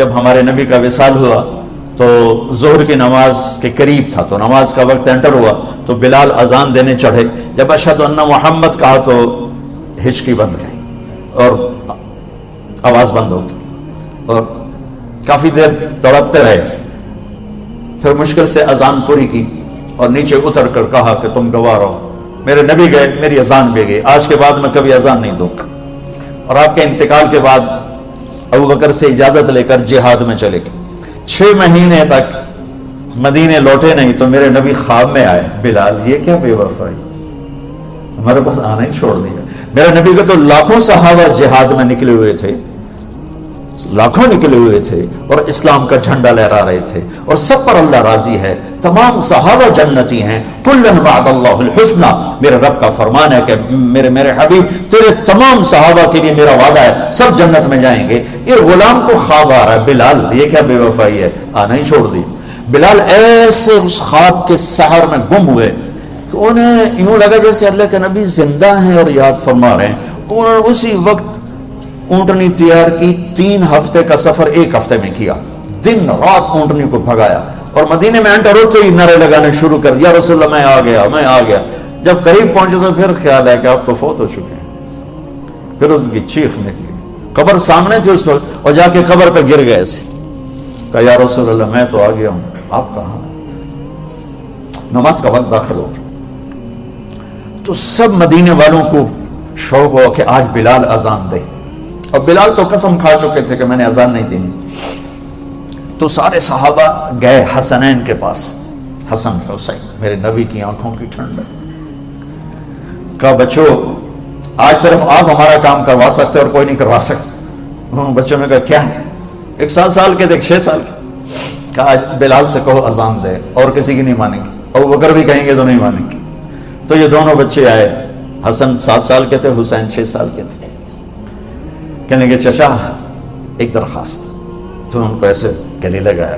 جب ہمارے نبی کا وصال ہوا تو ظہر کی نماز کے قریب تھا، تو نماز کا وقت انٹر ہوا تو بلال اذان دینے چڑھے. جب اشہد ان محمد کہا تو ہچکی بند گئی اور آواز بند ہو گئی اور کافی دیر تڑپتے رہے. پھر مشکل سے اذان پوری کی اور نیچے اتر کر کہا کہ تم گواہ رہو. میرے نبی گئے، میری اذان بھی گئی، آج کے بعد میں کبھی اذان نہیں دوں گا. اور آپ کے انتقال کے بعد ابو بکر سے اجازت لے کر جہاد میں چلے گئے. 6 مہینے تک مدینے لوٹے نہیں تو میرے نبی خواب میں آئے. بلال یہ کیا بے وفائی، ہمارے پاس آنا ہی چھوڑ دیا. میرے نبی کے تو لاکھوں صحابہ جہاد میں نکلے ہوئے تھے، لاکھوں نکلے ہوئے تھے اور اسلام کا جھنڈا لہرا رہے تھے اور سب پر اللہ راضی ہے. تمام صحابہ جنتی ہیں. کلن وعد اللہ الحسنى، میرے رب کا فرمان ہے کہ میرے حبیب تیرے تمام صحابہ کے لیے میرا وعدہ ہے، سب جنت میں جائیں گے. یہ غلام کو خواب آ رہا ہے، بلال یہ کیا بے وفائی ہے، آنا ہی چھوڑ دی. بلال ایسے اس خواب کے سحر میں گم ہوئے کہ انہیں یوں لگا جیسے اللہ کے نبی زندہ ہیں اور یاد فرما رہے ہیں. انہوں نے اسی وقت اونٹنی تیار کی، 3 ہفتے کا سفر 1 ہفتے میں کیا، دن رات اونٹنی کو بھگایا اور مدینے میں انٹر ہوتے ہی نعرے لگانے شروع کر دیا، رسول اللہ میں آ گیا میں آ گیا. جب قریب پہنچے تو پھر خیال ہے کہ اب تو فوت ہو چکے ہیں. پھر اس کی چیخ نکلی، قبر سامنے تھی اس وقت، اور جا کے قبر پہ گر گئے ایسے. کہا یا رسول اللہ میں تو آ گیا ہوں، آپ کہاں؟ نماز کا وقت داخل ہو گیا تو سب مدینے والوں کو شوق ہوا کہ آج بلال اذان دے. اور بلال تو قسم کھا چکے تھے کہ میں نے اذان نہیں دینی. تو سارے صحابہ گئے حسنین کے پاس، حسن حسین میرے نبی کی آنکھوں کی ٹھنڈک. کہا بچوں آج صرف آپ ہمارا کام کروا سکتے اور کوئی نہیں کروا سکتے. بچوں نے کہا کیا؟ ایک 7 سال کے تھے، ایک 6 سال کے تھے. کہا بلال سے کہو اذان دے، اور کسی کی نہیں مانیں گے، ابو بکر بھی کہیں گے تو نہیں مانیں گے. تو یہ دونوں بچے آئے، حسن 7 سال کے تھے، حسین 6 سال کے تھے. کہنے کہ چچا ایک درخواست. تو ان کو ایسے گلے لگایا،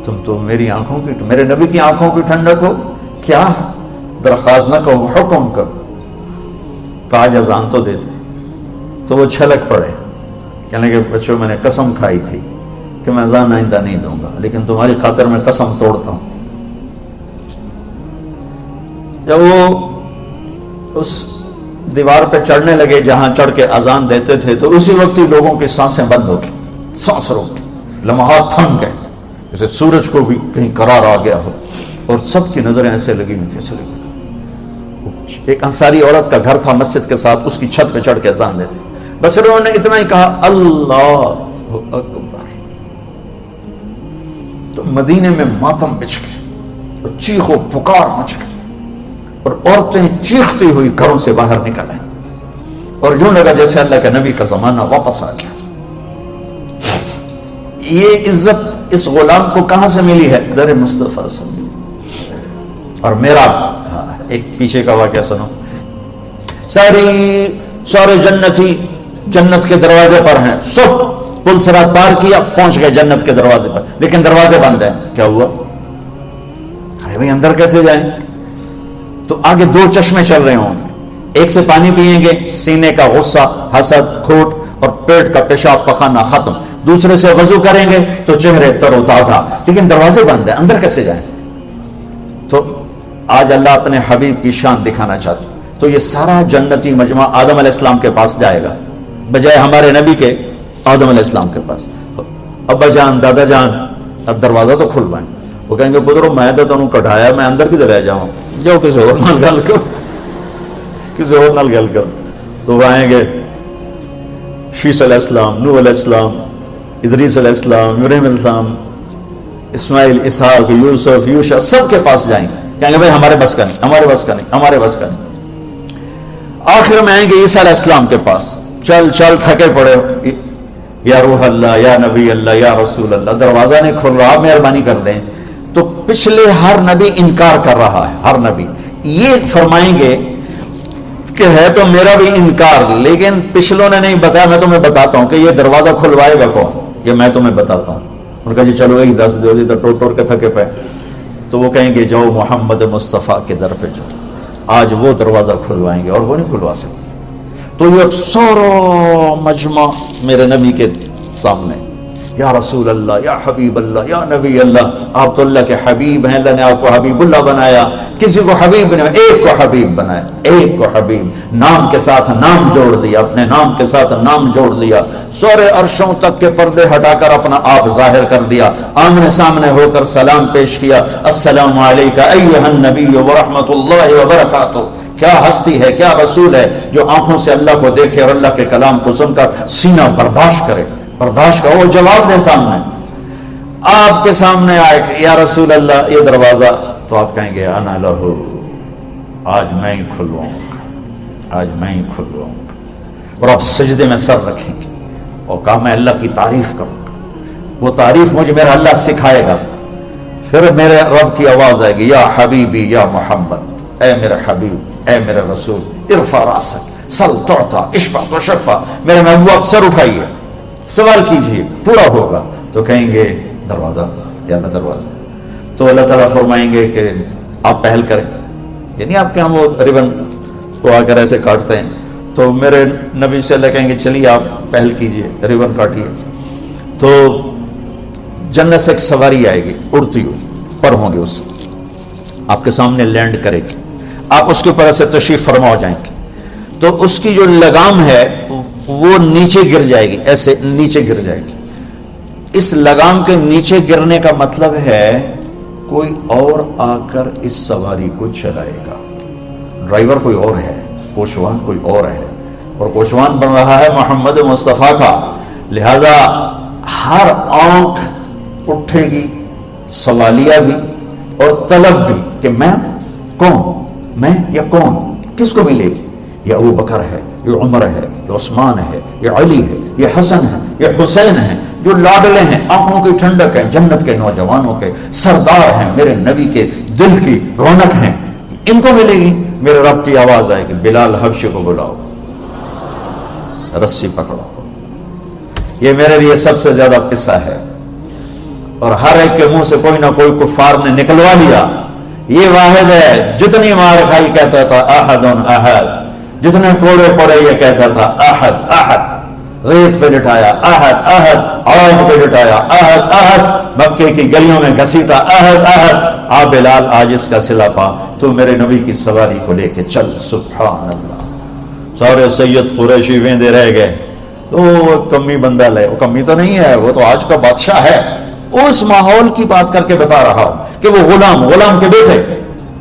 تم تو میری آنکھوں کی، میرے نبی کی آنکھوں کی ٹھنڈک ہو. کیا درخواست؟ نہ کہو، حکم کرو. کہا اذان تو دیتے. تو وہ چھلک پڑے، کہنے کہ بچوں میں نے قسم کھائی تھی کہ میں اذان آئندہ نہیں دوں گا، لیکن تمہاری خاطر میں قسم توڑتا ہوں. جب وہ اس دیوار پہ چڑھنے لگے جہاں چڑھ کے اذان دیتے تھے تو اسی وقت ہی لوگوں کی سانسیں بند ہو گئی، سانس روک گئی، لمحات تھم گئے جیسے سورج کو بھی کہیں قرار آ گیا ہو، اور سب کی نظریں ایسے لگی ہوئی تھی، ایسے لگی. ایک انصاری عورت کا گھر تھا مسجد کے ساتھ، اس کی چھت پہ چڑھ کے اذان دیتے. بس انہوں نے اتنا ہی کہا اللہ اکبر، تو مدینے میں ماتم بچ گئے اور چیخ و پکار مچ گئی اور عورتیں چیختی ہوئی گھروں سے باہر نکل آئیں اور جو لگا جیسے اللہ کے نبی کا زمانہ واپس آ گیا. یہ عزت اس غلام کو کہاں سے ملی ہے؟ در مصطفیٰ سے. اور میرا ایک پیچھے کا واقعہ سنو. سارے جنتی جنت کے دروازے پر ہیں، سب پل صراط پار کیا، پہنچ گئے جنت کے دروازے پر، لیکن دروازے بند ہیں. کیا ہوا؟ ارے بھائی اندر کیسے جائیں؟ تو آگے 2 چشمے چل رہے ہوں گے، ایک سے پانی پیئیں گے، سینے کا غصہ، حسد، کھوٹ اور پیٹ کا پیشاب پخانا ختم. دوسرے سے وضو کریں گے تو چہرے تر و تازہ، لیکن دروازے بند ہیں، اندر کیسے جائیں؟ تو آج اللہ اپنے حبیب کی شان دکھانا چاہتا. تو یہ سارا جنتی مجمع آدم علیہ السلام کے پاس جائے گا بجائے ہمارے نبی کے آدم علیہ السلام کے پاس. ابا جان، دادا جان، اب دروازہ تو کھلوائیں. وہ کہیں گے پترو میں تو تمہیں کٹھایا، میں اندر کدھر رہ جاؤں، جاؤ کسی اور نال گل کر، کسی اور نال گل کر. تو وہ آئیں گے شیس علیہ السلام، نوح علیہ السلام، ادریس علیہ السلام، ابراہیم علیہ السلام، اسماعیل، اسحاق، یوسف، یوشع، سب کے پاس جائیں گے. کہیں گے بھائی ہمارے بس کا نہیں، ہمارے بس کا نہیں، ہمارے بس کا نہیں. آخر میں آئیں گے عیسیٰ علیہ السلام کے پاس. چل تھکے پڑے، یا روح اللہ، یا نبی اللہ، یا رسول اللہ، دروازہ نہیں کھل رہا، مہربانی کر دیں. تو پچھلے ہر نبی انکار کر رہا ہے، ہر نبی یہ فرمائیں گے کہ ہے تو میرا بھی انکار، لیکن پچھلوں نے نہیں بتایا، میں تمہیں بتاتا ہوں کہ یہ دروازہ کھلوائے گا کون، یہ میں تمہیں بتاتا ہوں. ان کا جی چلو ایک 10 دو جی تو ٹوٹ کے تھکے پہ. تو وہ کہیں گے جاؤ محمد مصطفیٰ کے در پہ جاؤ، آج وہ دروازہ کھلوائیں گے اور وہ نہیں کھلوا سکتے. تو یہ سارا مجمع میرے نبی کے سامنے یا رسول اللہ، یا حبیب اللہ، یا نبی اللہ. آپ تو اللہ کے حبیب ہیں، اللہ نے آپ کو حبیب اللہ بنایا. کسی کو حبیب نہیں، ایک کو حبیب بنایا، ایک کو حبیب. نام کے ساتھ نام جوڑ دیا، اپنے نام کے ساتھ نام جوڑ دیا. سورے عرشوں تک کے پردے ہٹا کر اپنا آپ ظاہر کر دیا. آمنے سامنے ہو کر سلام پیش کیا. السلام علیکہ ایھا النبی ورحمۃ اللہ وبرکاتہ. کیا ہستی ہے، کیا رسول ہے جو آنکھوں سے اللہ کو دیکھے اور اللہ کے کلام کو سن کر سینہ برداشت کرے. برداشت کا وہ جواب دے سامنے. آپ کے سامنے آئے کہ یا رسول اللہ یہ دروازہ، تو آپ کہیں گے انا لہو، آج میں ہی کھلواؤں گا، آج میں ہی کھلواؤں گا. اور آپ سجدے میں سر رکھیں گے اور کہا میں اللہ کی تعریف کروں گا. وہ تعریف مجھے میرا اللہ سکھائے گا. پھر میرے رب کی آواز آئے گی یا حبیبی یا محمد، اے میرے حبیب، اے میرے رسول، ارفع راسک سل تعطا اشفع تشفع. میرے محبوب آپ سر اٹھائیے، سوال کیجئے، پورا ہوگا. تو کہیں گے دروازہ یا نہ دروازہ. تو اللہ تعالیٰ فرمائیں گے کہ آپ پہل کریں. یعنی آپ کے ہم وہ ریبن کو آ کر ایسے کاٹتے ہیں، تو میرے نبی سے اللہ کہیں گے چلیے آپ پہل کیجئے، ریبن کاٹیے. تو جنت سے ایک سواری آئے گی اڑتی ہوئی، پر ہوں گے اس سے، آپ کے سامنے لینڈ کرے گی. آپ اس کے اوپر سے تشریف فرما ہو جائیں گے. تو اس کی جو لگام ہے وہ نیچے گر جائے گی، ایسے نیچے گر جائے گی. اس لگام کے نیچے گرنے کا مطلب ہے کوئی اور آ کر اس سواری کو چلائے گا. ڈرائیور کوئی اور ہے، کوچوان کوئی اور ہے، اور کوچوان بن رہا ہے محمد مصطفیٰ کا. لہذا ہر آنکھ اٹھے گی، سوالیہ بھی اور طلب بھی کہ میں کون، میں یا کون، کس کو ملے گی. یہ ابو بکر ہے، یہ عمر ہے، یہ عثمان ہے، یہ علی ہے، یہ حسن ہے، یہ حسین ہے، جو لاڈلے ہیں، آنکھوں کی ٹھنڈک ہیں، جنت کے نوجوانوں کے سردار ہیں، میرے نبی کے دل کی رونق ہیں. ان کو ملے گی. میرے رب کی آواز آئے گی بلال حبشی کو بلاؤ، رسی پکڑو. یہ میرے لیے سب سے زیادہ قصہ ہے، اور ہر ایک کے منہ سے کوئی نہ کوئی کفار نے نکلوا لیا. یہ واحد ہے جتنی مار کھائی کہتا تھا احد احد، جتنے کوڑے پڑے یہ کہتا تھا احد احد. ریت پہ لٹایا احد احد، آگ پہ لٹایا احد احد، مکے کی گلیوں میں گھسیٹا احد احد. آ بلال آج اس کا صلہ پا، تو میرے نبی کی سواری کو لے کے چل. سبحان اللہ. سارے سید قریشی ویندے رہ گئے. وہ کمی بندہ لے، وہ کمی تو نہیں ہے، وہ تو آج کا بادشاہ ہے. اس ماحول کی بات کر کے بتا رہا ہوں کہ وہ غلام کے بیٹے،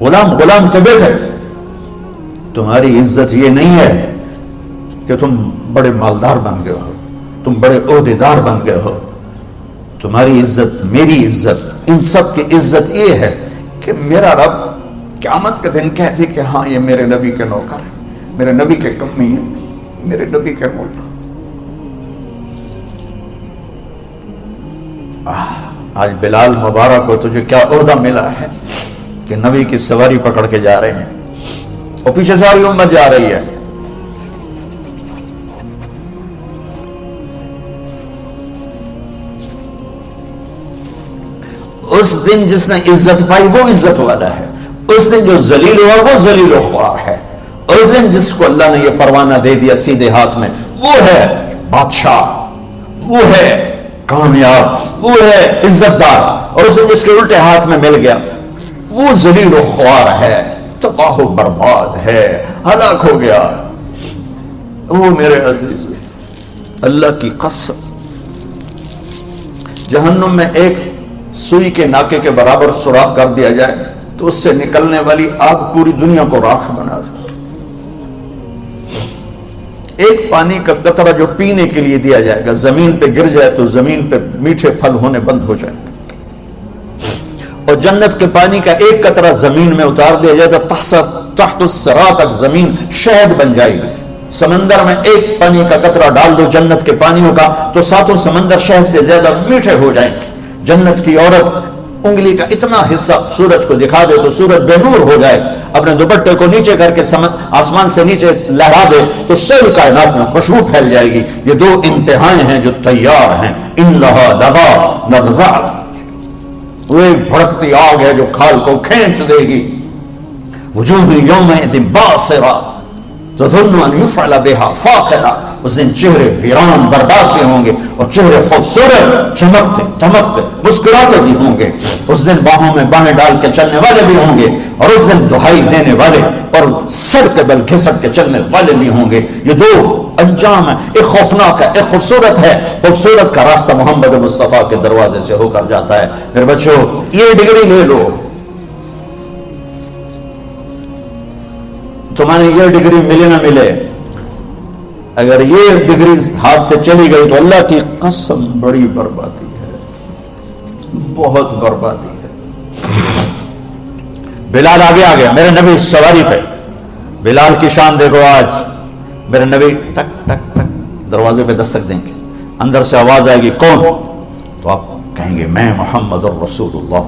غلام کے بیٹے. تمہاری عزت یہ نہیں ہے کہ تم بڑے مالدار بن گئے ہو، تم بڑے عہدیدار بن گئے ہو. تمہاری عزت، میری عزت، ان سب کی عزت یہ ہے کہ میرا رب قیامت کے دن کہتے کہ ہاں یہ میرے نبی کے نوکر ہیں، میرے نبی کے کمی ہیں، میرے نبی کے مولا. آج بلال مبارک کو تجھے کیا عہدہ ملا ہے کہ نبی کی سواری پکڑ کے جا رہے ہیں، اور پیچھے ساری امت جا رہی ہے. اس دن جس نے عزت پائی وہ عزت والا ہے. اس دن جو ذلیل ہوا وہ ذلیل و خوار ہے. اس دن جس کو اللہ نے یہ پروانہ دے دیا سیدھے ہاتھ میں وہ ہے بادشاہ، وہ ہے کامیاب، وہ ہے عزت دار. اور اس دن جس کے الٹے ہاتھ میں مل گیا وہ ذلیل و خوار ہے، تباہ و برباد ہے، ہلاک ہو گیا. وہ میرے عزیز اللہ کی قسم، جہنم میں ایک سوئی کے ناکے کے برابر سوراخ کر دیا جائے تو اس سے نکلنے والی آگ پوری دنیا کو راکھ بنا دے. ایک پانی کا قطرہ جو پینے کے لیے دیا جائے گا زمین پہ گر جائے تو زمین پہ میٹھے پھل ہونے بند ہو جائیں گے. اور جنت کے پانی کا ایک قطرہ زمین میں اتار دیا جائے تو تحت الثرى تک زمین شہد بن جائے گی. سمندر میں ایک پانی کا قطرہ ڈال دو جنت کے پانیوں کا تو ساتوں سمندر شہد سے زیادہ میٹھے ہو جائیں گے. جنت کی عورت انگلی کا اتنا حصہ سورج کو دکھا دے تو سورج بے نور ہو جائے. اپنے دوپٹے کو نیچے کر کے آسمان سے نیچے لہرا دے تو ساری کائنات میں خوشبو پھیل جائے گی. یہ دو انتہائیں ہیں جو تیار ہیں. ان لہا لغا نغزات، وہ ایک بھڑکتی آگ ہے جو کھال کو کھینچ دے گی. وجوہ یومئذ باسرہ تظن ان یفعل بها فاقرہ. اس دن چہرے ویران برباد بھی ہوں گے اور چہرے خوبصورت چمکتے دمکتے مسکراتے بھی ہوں گے. اس دن باہوں میں باہیں ڈال کے چلنے والے بھی ہوں گے اور اس دن دہائی دینے والے اور سر کے بل گھسٹ کے چلنے والے بھی ہوں گے. یہ دو انجام ہے, ایک خوفناک ہے ایک خوبصورت ہے. خوبصورت کا راستہ محمد مصطفیٰ کے دروازے سے ہو کر جاتا ہے. میرے بچوں یہ ڈگری لے لو, تمہاری یہ ڈگری ملے نہ ملے, اگر یہ ڈگری ہاتھ سے چلی گئی تو اللہ کی قسم بڑی بربادی ہے, بہت بربادی ہے. بلال آگے آ گیا, میرے نبی سواری پہ. بلال کی شان دیکھو آج. میرے نبی ٹک ٹک ٹک دروازے پہ دستک دیں گے, اندر سے آواز آئے گی کون, تو آپ کہیں گے میں محمد الرسول اللہ.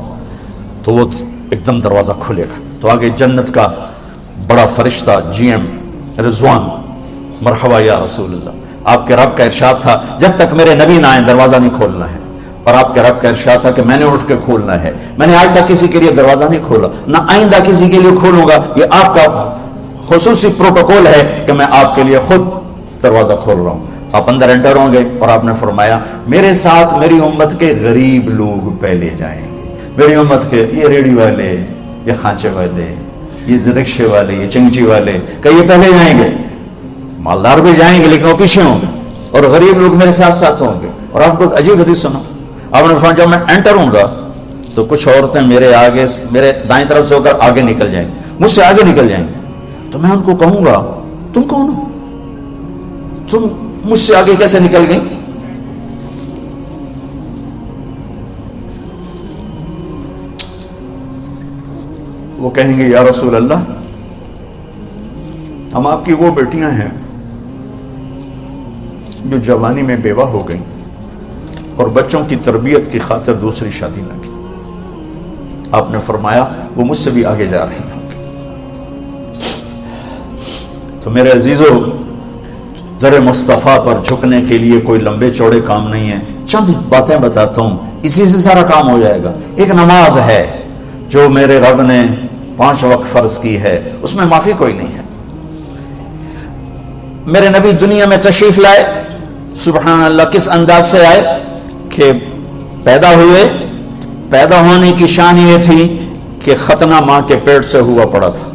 تو وہ ایک دم دروازہ کھلے گا تو آگے جنت کا بڑا فرشتہ جی ایم رضوان, مرحبا یا رسول اللہ. آپ کے رب کا ارشاد تھا جب تک میرے نبی نہ آئیں دروازہ نہیں کھولنا ہے, اور آپ کے رب کا ارشاد تھا کہ میں نے اٹھ کے کھولنا ہے. میں نے آج تک کسی کے لیے دروازہ نہیں کھولا, نہ آئندہ کسی کے لیے کھولوں گا. یہ آپ کا خصوصی پروٹوکول ہے کہ میں آپ کے لیے خود دروازہ کھول رہا ہوں. آپ اندر انٹر ہوں گے اور آپ نے فرمایا میرے ساتھ میری امت کے غریب لوگ پہلے جائیں گے. میری امت کے یہ ریڑھی والے, یہ کھانچے والے, یہ رکشے والے, یہ چنگچی والے, کہ یہ پہلے جائیں گے. مالدار بھی جائیں گے لیکن وہ پیچھے ہوں گے, اور غریب لوگ میرے ساتھ ساتھ ہوں گے. اور آپ کو عجیب حدیث سنو, آپ نے فرمایا جب میں انٹر ہوں گا تو کچھ عورتیں میرے آگے میرے دائیں طرف سے ہو کر آگے نکل جائیں گی, مجھ سے آگے نکل جائیں گی. تو میں ان کو کہوں گا تم کون ہو, تم مجھ سے آگے کیسے نکل گئی؟ وہ کہیں گے یا رسول اللہ ہم آپ کی وہ بیٹیاں ہیں جو جوانی میں بیوہ ہو گئیں اور بچوں کی تربیت کی خاطر دوسری شادی نہ کی. آپ نے فرمایا وہ مجھ سے بھی آگے جا رہی ہیں. تو میرے عزیزو, در مصطفیٰ پر جھکنے کے لیے کوئی لمبے چوڑے کام نہیں ہے. چند باتیں بتاتا ہوں, اسی سے سارا کام ہو جائے گا. ایک نماز ہے جو میرے رب نے 5 وقت فرض کی ہے, اس میں معافی کوئی نہیں ہے. میرے نبی دنیا میں تشریف لائے, سبحان اللہ, کس انداز سے آئے کہ پیدا ہوئے. پیدا ہونے کی شان یہ تھی کہ ختنہ ماں کے پیٹ سے ہوا پڑا تھا.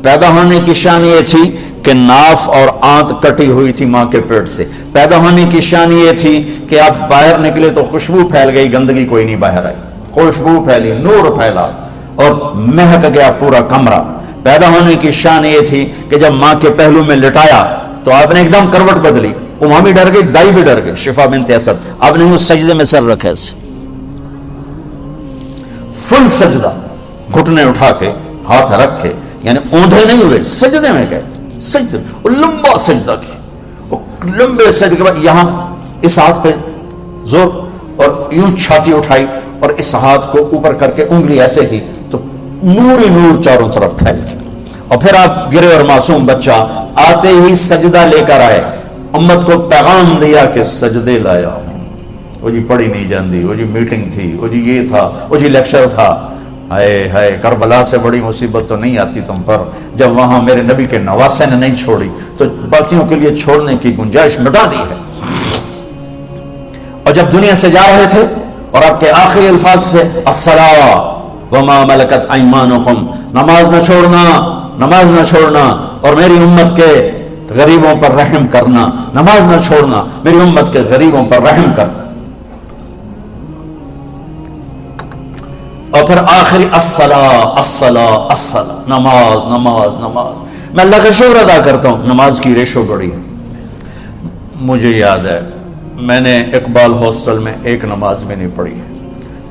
پیدا ہونے کی شان یہ تھی کہ ناف اور آنت کٹی ہوئی تھی ماں کے پیٹ سے. پیدا ہونے کی شان یہ تھی کہ آپ باہر نکلے تو خوشبو پھیل گئی, گندگی کوئی نہیں باہر آئی, خوشبو پھیلی, نور پھیلا اور مہک گیا پورا کمرہ. پیدا ہونے کی شان یہ تھی کہ جب ماں کے پہلو میں لٹایا تو آپ نے ایک دم کروٹ بدلی. اماں بھی ڈر گئی, دائی بھی ڈر گئی, شفا بنت اسد. آپ نے اس سجدے میں سر رکھا ایسے فل سجدہ, گھٹنے اٹھا کے ہاتھ رکھ کے, یعنی اوندھے نہیں ہوئے, سجدے میں گئے. سجدے اور لمبا سجدہ کی, لمبے سجدے کے بعد یہاں اس ہاتھ پہ زور اور یوں چھاتی اٹھائی اور اس ہاتھ کو اوپر کر کے انگلی ایسے کی تو نور ہی نور چاروں طرف پھیل گئی. اور پھر آپ گرے اور معصوم بچہ آتے ہی سجدہ لے کر آئے, امت کو پیغام دیا کہ سجدے لایا ہوں. وہ جی پڑھی نہیں جاندی, وہ جی میٹنگ تھی, وہ جی یہ تھا, وہ جی لیکچر تھا. ہائے ہائے, کربلا سے بڑی مصیبت تو نہیں آتی تم پر جب وہاں میرے نبی کے نواسے نے نہیں چھوڑی تو باقیوں کے لیے چھوڑنے کی گنجائش مٹا دی ہے. اور جب دنیا سے جا رہے تھے اور آپ کے آخری الفاظ تھے الصلاۃ وما ملکت ایمانکم, نماز نہ چھوڑنا, نماز نہ چھوڑنا, اور میری امت کے غریبوں پر رحم کرنا, نماز نہ چھوڑنا, میری امت کے غریبوں پر رحم کرنا. اور پھر آخری الصلاۃ الصلاۃ الصلاۃ, نماز نماز نماز. میں اللہ کا شکر ادا کرتا ہوں, نماز کی ریشو بڑی ہے. مجھے یاد ہے میں نے اقبال ہاسٹل میں ایک نماز بھی نہیں پڑھی ہے.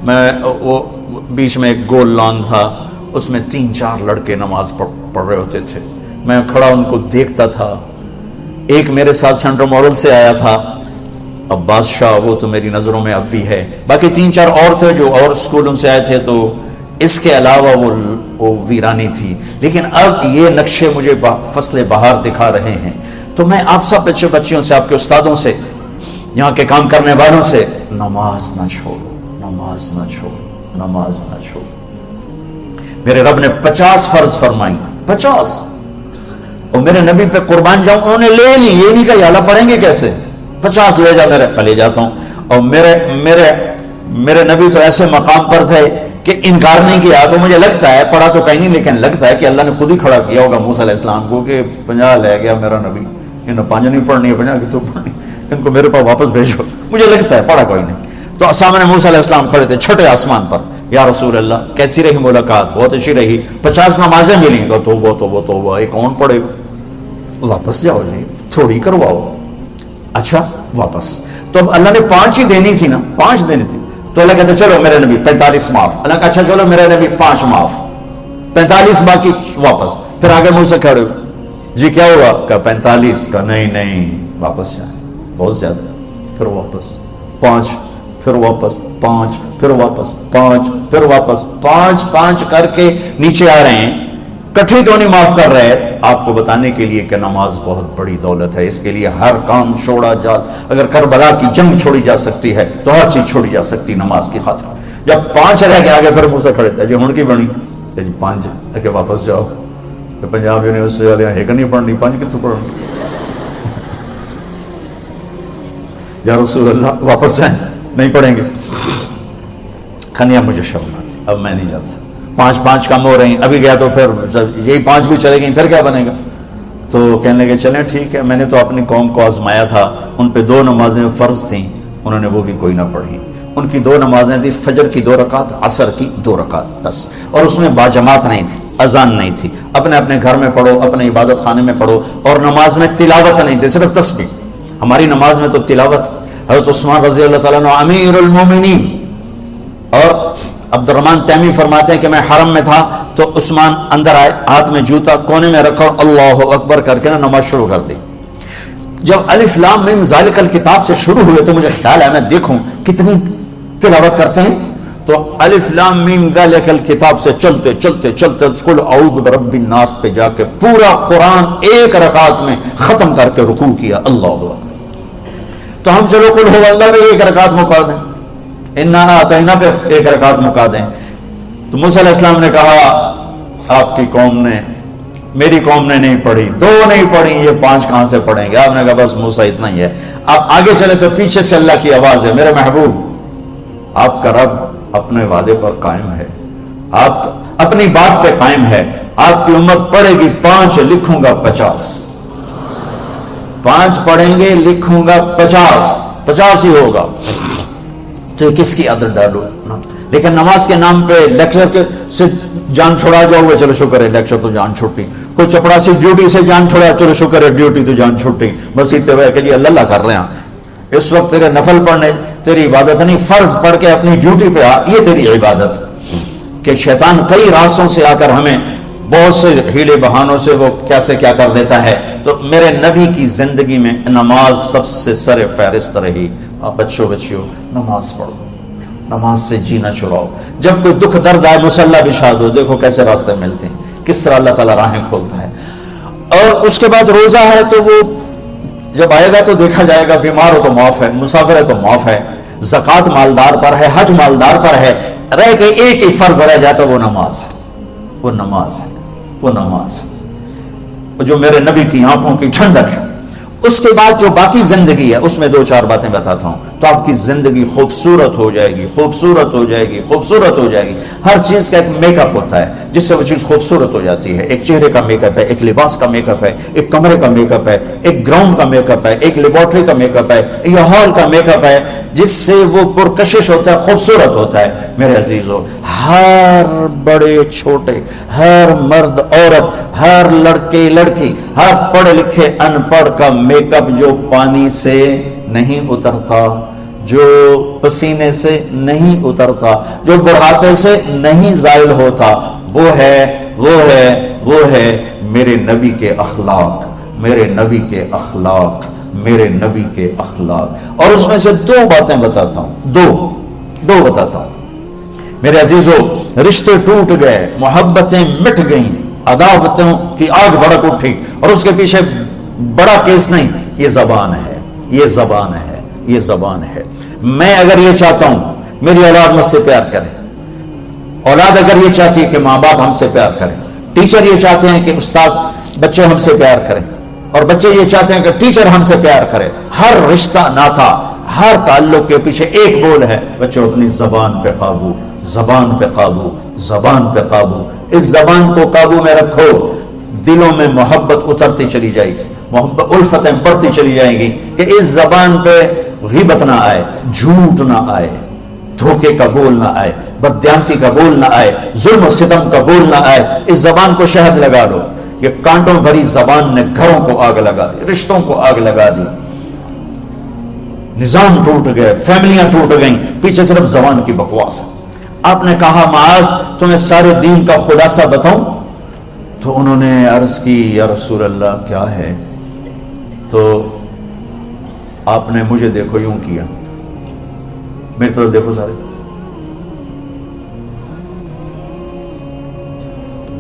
میں وہ بیچ میں ایک گول لان تھا, اس میں 3-4 لڑکے نماز پڑھ رہے ہوتے تھے. میں کھڑا ان کو دیکھتا تھا. ایک میرے ساتھ سینٹرل ماڈل سے آیا تھا عباس شاہ, وہ تو میری نظروں میں اب بھی ہے. باقی 3-4 اور تھے جو اور اسکولوں سے آئے تھے, تو اس کے علاوہ وہ ویرانی تھی. لیکن اب یہ نقشے مجھے فصل بہار دکھا رہے ہیں. تو میں آپ سب بچیوں سے, آپ کے استادوں سے, یہاں کے کام کرنے والوں سے, نماز نہ چھوڑو, نماز نہ چھوڑو, نماز نہ چھوڑو. میرے رب نے 50 فرض فرمائی, 50. اور میرے نبی پہ قربان جاؤں، انہوں نے لے لی، یہ نہیں کہا اللہ پڑھیں گے کیسے، 50 لے جا، میرے لے جاتا ہوں. اور میرے نبی تو ایسے مقام پر تھے کہ انکار نہیں کیا. تو مجھے لگتا ہے، پڑھا تو کہیں نہیں لیکن لگتا ہے کہ اللہ نے خود ہی کھڑا کیا ہوگا موسیٰ علیہ السلام کو کہ 50 لے گیا میرا نبی، انہیں 5 نہیں پڑھنی ہے، 50 کی تو پڑھنی، ان کو میرے پاس واپس بھیجو. مجھے لگتا ہے پڑھا کوئی نہیں. تو سامنے موسیٰ علیہ السلام کھڑے تھے چھٹے آسمان پر. یا رسول اللہ کیسی رہی ملاقات؟ بہت اچھی رہی. 50 نمازیں ملیں گا. توبہ ایک کون پڑھے؟ واپس جاؤ جی، تھوڑی کرواؤ. اچھا واپس. تو اب اللہ نے 5 ہی دینی تھی نا، 5 دینی تھی. تو اللہ کہتے چلو میرے نبی 45 معاف. اللہ کہا اچھا چلو میرے نبی 5 معاف، 45 باقی واپس. پھر آگے منہ سے کھڑے جی کیا ہوا؟ کہا 45. کا نہیں واپس جائیں، بہت زیادہ. پھر واپس 5، پھر واپس 5، پھر واپس 5، پھر واپس 5 کر کے نیچے آ رہے ہیں. کٹھی کیوں نہیں معاف کر رہے؟ آپ کو بتانے کے لیے کہ نماز بہت بڑی دولت ہے. اس کے لیے ہر کام چھوڑا جا، اگر کربلا کی جنگ چھوڑی جا سکتی ہے تو ہر چیز چھوڑی جا سکتی نماز کی خاطر. جب 5 رہ کے آگے پھر منہ سے کھڑے تھے جی ہن کی بنی جی 5 کہ واپس جاؤ. کہ پنجاب یونیورسٹی والے ایک نہیں پڑھنی، 5 کتوں پڑھنی؟ یا رسول اللہ واپس جائیں، نہیں پڑھیں گے. کھنیا مجھے شرم آتی، اب میں نہیں جاتا. 5 کم ہو رہی ہیں. ابھی گیا تو پھر یہی 5 بھی چلے گئی، پھر کیا بنے گا؟ تو کہنے لگے چلیں ٹھیک ہے. میں نے تو اپنی قوم کو آزمایا تھا، ان پہ 2 نمازیں فرض تھیں، انہوں نے وہ بھی کوئی نہ پڑھی. ان کی 2 نمازیں تھیں، فجر کی 2 رکعت، عصر کی 2 رکعت بس. اور اس میں باجماعت نہیں تھی، اذان نہیں تھی. اپنے اپنے گھر میں پڑھو، اپنے عبادت خانے میں پڑھو. اور نماز میں تلاوت نہیں تھی، صرف تسبیح. ہماری نماز میں تو تلاوت. حضرت عثمان رضی اللہ تعالیٰ عنہ امیر المومنین، اور عبد الرحمن تیمی فرماتے ہیں کہ میں حرم میں تھا تو عثمان اندر آئے، ہاتھ میں جوتا کونے میں رکھا اور اللہ اکبر کر کے نماز شروع کر دی. جب الف لام میم ذالک الکتاب سے شروع ہوئے تو مجھے خیال ہے میں دیکھوں کتنی تلاوت کرتے ہیں. تو الف لام میم ذالک الکتاب سے چلتے قل اعوذ برب الناس پہ جا کے پورا قرآن 1 رکعت میں ختم کر کے رکوع کیا. اللہ اکبر. تو ہم چلو قل هو اللہ میں 1 رکعت مکا دیں، انا اعطینا پہ 1 رکعت مکا دیں. تو موسیٰ علیہ السلام نے کہا آپ کی قوم نے، میری قوم نے نہیں پڑھی، 2 نہیں پڑھی، یہ 5 کہاں سے پڑھیں گے؟ آپ نے کہا بس موسیٰ اتنا ہی ہے. آپ آگے چلے تو پیچھے سے اللہ کی آواز ہے، میرے محبوب آپ کا رب اپنے وعدے پر قائم ہے، آپ اپنی بات پہ قائم ہے. آپ کی امت پڑھے گی 5، لکھوں گا 50. 5 پڑھیں گے، لکھوں گا 50 ہی ہوگا. تو یہ کس کی عادت ڈالو؟ لیکن نماز کے نام پہ لیکچر کے سے جان چھوڑا جاؤ گے، چلو شکر ہے لیکچر تو جان چھوٹی. کوئی چپڑاسی ڈیوٹی سے جان چھوڑا، چلو شکر ہے ڈیوٹی تو جان چھوٹی. بس اتنے کہ جی اللہ کر رہے ہیں. اس وقت تیرے نفل پڑھنے تیری عبادت نہیں، فرض پڑھ کے اپنی ڈیوٹی پہ آ، یہ تیری عبادت. کہ شیطان کئی راستوں سے آ کر ہمیں بہت سے ہیلے بہانوں سے وہ کیسے کیا کر دیتا ہے. تو میرے نبی کی زندگی میں نماز سب سے سر فہرست رہی. آپ بچیوں نماز پڑھو، نماز سے جینا چھڑاؤ. جب کوئی دکھ درد آئے مصلی بچھا دو، دیکھو کیسے راستے ملتے ہیں، کس طرح اللہ تعالیٰ راہیں کھولتا ہے. اور اس کے بعد روزہ ہے تو وہ جب آئے گا تو دیکھا جائے گا. بیمار ہو تو معاف ہے، مسافر ہے تو معاف ہے. زکوٰۃ مالدار پر ہے، حج مالدار پر ہے. رہ کے ایک ہی فرض رہ جاتا وہ نماز ہے. وہ نماز ہے، وہ نماز ہے جو میرے نبی کی آنکھوں کی ٹھنڈک ہے. اس کے بعد جو باقی زندگی ہے اس میں 2-4 باتیں بتاتا ہوں تو آپ کی زندگی خوبصورت ہو جائے گی، خوبصورت ہو جائے گی، خوبصورت ہو جائے گی. ہر چیز کا ایک میک اپ ہوتا ہے جس سے وہ چیز خوبصورت ہو جاتی ہے. ایک چہرے کا میک اپ ہے، ایک لباس کا میک اپ ہے، ایک کمرے کا میک اپ ہے، ایک گراؤنڈ کا میک اپ ہے، ایک لیبارٹری کا میک اپ ہے، ایک ہال کا میک اپ ہے جس سے وہ پرکشش ہوتا ہے، خوبصورت ہوتا ہے. میرے عزیزو، ہر بڑے چھوٹے، ہر مرد عورت، ہر لڑکے لڑکی، ہر پڑھے لکھے ان پڑھ کا میک اپ جو پانی سے نہیں اترتا، جو پسینے سے نہیں اترتا، جو بڑھاپے سے نہیں زائل ہوتا، وہ ہے میرے نبی کے اخلاق، میرے نبی کے اخلاق، میرے نبی کے اخلاق. اور اس میں سے 2 باتیں بتاتا ہوں، دو بتاتا ہوں. میرے عزیزو، رشتے ٹوٹ گئے، محبتیں مٹ گئیں، عداوتوں کی آگ بھڑک اٹھی، اور اس کے پیچھے بڑا کیس نہیں، یہ زبان ہے، یہ زبان ہے، یہ زبان ہے. میں اگر یہ چاہتا ہوں میری اولاد مجھ سے پیار کرے، اولاد اگر یہ چاہتی ہے کہ ماں باپ ہم سے پیار کریں، ٹیچر یہ چاہتے ہیں کہ استاد بچے ہم سے پیار کریں، اور بچے یہ چاہتے ہیں کہ ٹیچر ہم سے پیار کرے۔ ہر رشتہ ناتا، ہر تعلق کے پیچھے ایک بول ہے، بچوں اپنی زبان پہ قابو، زبان پہ قابو، زبان پہ قابو۔ اس زبان کو قابو میں رکھو، دلوں میں محبت اترتی چلی جائے گی، محبت الفتیں بڑھتی چلی جائیں گی کہ اس زبان پہ غیبت نہ آئے، جھوٹ نہ آئے، دھوکے کا بول نہ آئے، بددیانتی کا بول نہ آئے، ظلم و ستم کا بول نہ آئے۔ اس زبان کو شہد لگا لو۔ یہ کانٹوں بھری زبان نے گھروں کو آگ لگا دی، رشتوں کو آگ لگا دی، نظام ٹوٹ گئے، فیملیاں ٹوٹ گئیں، پیچھے صرف زبان کی بکواس ہے۔ آپ نے کہا معاذ تمہیں سارے دین کا خلاصہ بتاؤں؟ تو انہوں نے عرض کی یا رسول اللہ کیا ہے؟ تو آپ نے مجھے دیکھو یوں کیا، میری طرف دیکھو سارے،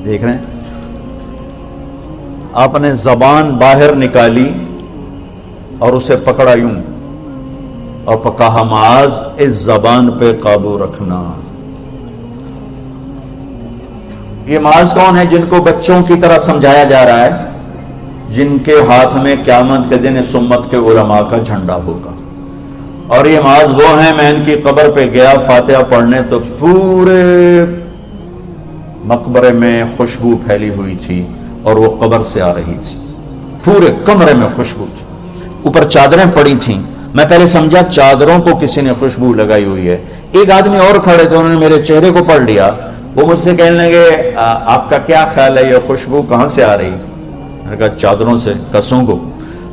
دیکھ رہے ہیں؟ آپ نے زبان باہر نکالی اور اسے پکڑا یوں اور کہا معاذ اس زبان پہ قابو رکھنا۔ یہ معاذ کون ہے؟ جن کو بچوں کی طرح سمجھایا جا رہا ہے، جن کے ہاتھ میں قیامت کے دن اس امت کے علماء کا جھنڈا ہوگا۔ اور یہ معاذ وہ ہیں، میں ان کی قبر پہ گیا فاتحہ پڑھنے تو پورے مقبرے میں خوشبو پھیلی ہوئی تھی اور وہ قبر سے آ رہی تھی، پورے کمرے میں خوشبو تھی، اوپر چادریں پڑی تھیں۔ میں پہلے سمجھا چادروں کو کسی نے خوشبو لگائی ہوئی ہے۔ ایک آدمی اور کھڑے تھے، انہوں نے میرے چہرے کو پڑھ لیا، وہ مجھ سے کہنے لگے آپ کا کیا خیال ہے یہ خوشبو کہاں سے آ رہی؟ میں نے کہا چادروں سے، کسوں کو۔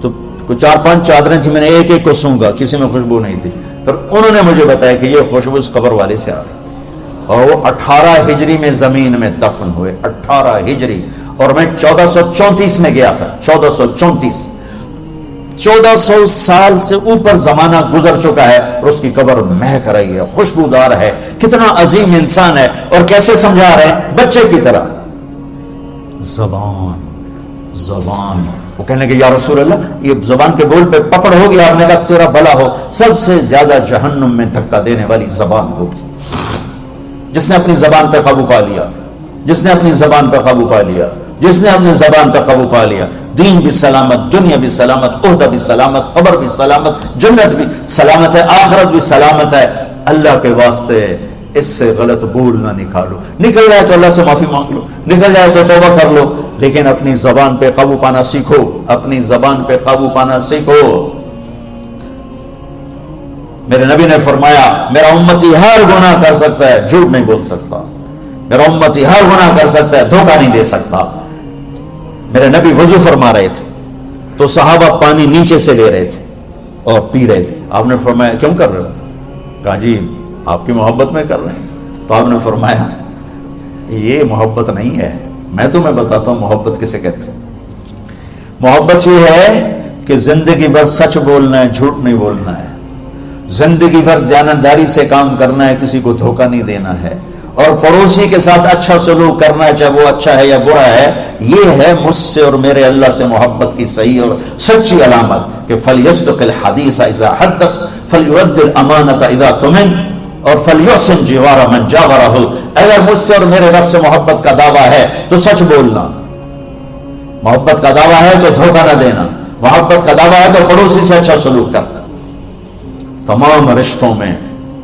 تو 4-5 چادریں تھیں، میں نے ایک ایک کو سونگا، کسی میں خوشبو نہیں تھی۔ پھر انہوں نے مجھے بتایا کہ یہ خوشبو اس قبر والے سے آ رہی، اور وہ 18 ہجری میں زمین میں دفن ہوئے، 18 ہجری، اور میں 1434 میں گیا تھا، 1434، 1400 سال سے اوپر زمانہ گزر چکا ہے اور اس کی قبر مہک رہی ہے، خوشبودار ہے۔ کتنا عظیم انسان ہے، اور کیسے سمجھا رہے ہیں؟ بچے کی طرح۔ زبان زبان، وہ کہنے کہ یا رسول اللہ یہ زبان کے بول پہ پکڑ ہو گیا۔ آپ نے کہا تیرا بھلا ہو، سب سے زیادہ جہنم میں دھکا دینے والی زبان ہوگی۔ جس نے اپنی زبان پہ قابو پا لیا، جس نے اپنی زبان پہ قابو پا لیا، جس نے اپنی زبان پہ قابو پا لیا، دین بھی سلامت، دنیا بھی سلامت، عہدہ بھی سلامت، خبر بھی سلامت، جنت بھی سلامت ہے، آخرت بھی سلامت ہے۔ اللہ کے واسطے اس سے غلط بول نہ نکالو، نکل جائے تو اللہ سے معافی مانگ لو، نکل جائے تو توبہ کر لو، لیکن اپنی زبان پہ قابو پانا سیکھو، اپنی زبان پہ قابو پانا سیکھو۔ میرے نبی نے فرمایا میرا امتی ہر گناہ کر سکتا ہے، جھوٹ نہیں بول سکتا، میرا امتی ہر گناہ کر سکتا ہے، دھوکہ نہیں دے سکتا۔ میرے نبی وضو فرما رہے تھے تو صحابہ پانی نیچے سے لے رہے تھے اور پی رہے تھے۔ آپ نے فرمایا کیوں کر رہے ہو؟ کہا جی آپ کی محبت میں کر رہے ہیں۔ تو آپ نے فرمایا یہ محبت نہیں ہے، میں تمہیں بتاتا ہوں محبت کسے کہتے ہیں۔ محبت یہ ہے کہ زندگی بھر سچ بولنا ہے، جھوٹ نہیں بولنا ہے، زندگی بھر دیانتداری سے کام کرنا ہے، کسی کو دھوکہ نہیں دینا ہے، اور پڑوسی کے ساتھ اچھا سلوک کرنا ہے، چاہے وہ اچھا ہے یا برا ہے۔ یہ ہے مجھ سے اور میرے اللہ سے محبت کی صحیح اور سچی علامت کہ فَلْيَصْدُقِ الْحَدِيثَ إِذَا حَدَّثَ فَلْيُؤَدِّ الْأَمَانَةَ إِذَا اؤْتُمِنَ اور فَلْيُحْسِنْ جِوَارَ مَنْ جَاوَرَهُ۔ اگر مجھ سے اور میرے رب سے محبت کا دعویٰ ہے تو سچ بولنا، محبت کا دعویٰ ہے تو دھوکہ نہ دینا، محبت کا دعویٰ ہے تو پڑوسی سے اچھا سلوک کرنا۔ تمام رشتوں میں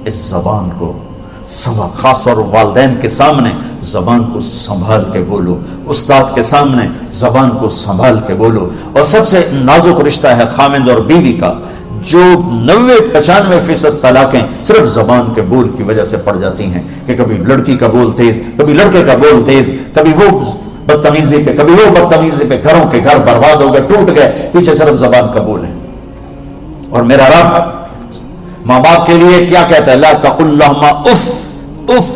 اس زبان کو خاص طور والدین کے سامنے زبان کو سنبھال کے بولو، استاد کے سامنے زبان کو سنبھال کے بولو۔ اور سب سے نازک رشتہ ہے خامند اور بیوی کا، جو 90-95% طلاقیں صرف زبان کے بول کی وجہ سے پڑ جاتی ہیں کہ کبھی لڑکی کا بول تیز، کبھی لڑکے کا بول تیز، کبھی وہ بدتمیزی پہ کبھی وہ بدتمیزی پہ، گھروں کے گھر برباد ہو گئے، ٹوٹ گئے، پیچھے صرف زبان کا بول ہے۔ اور میرا رب ماں باپ کے لیے کیا کہتا ہے؟ لا تقل لهما اف اف،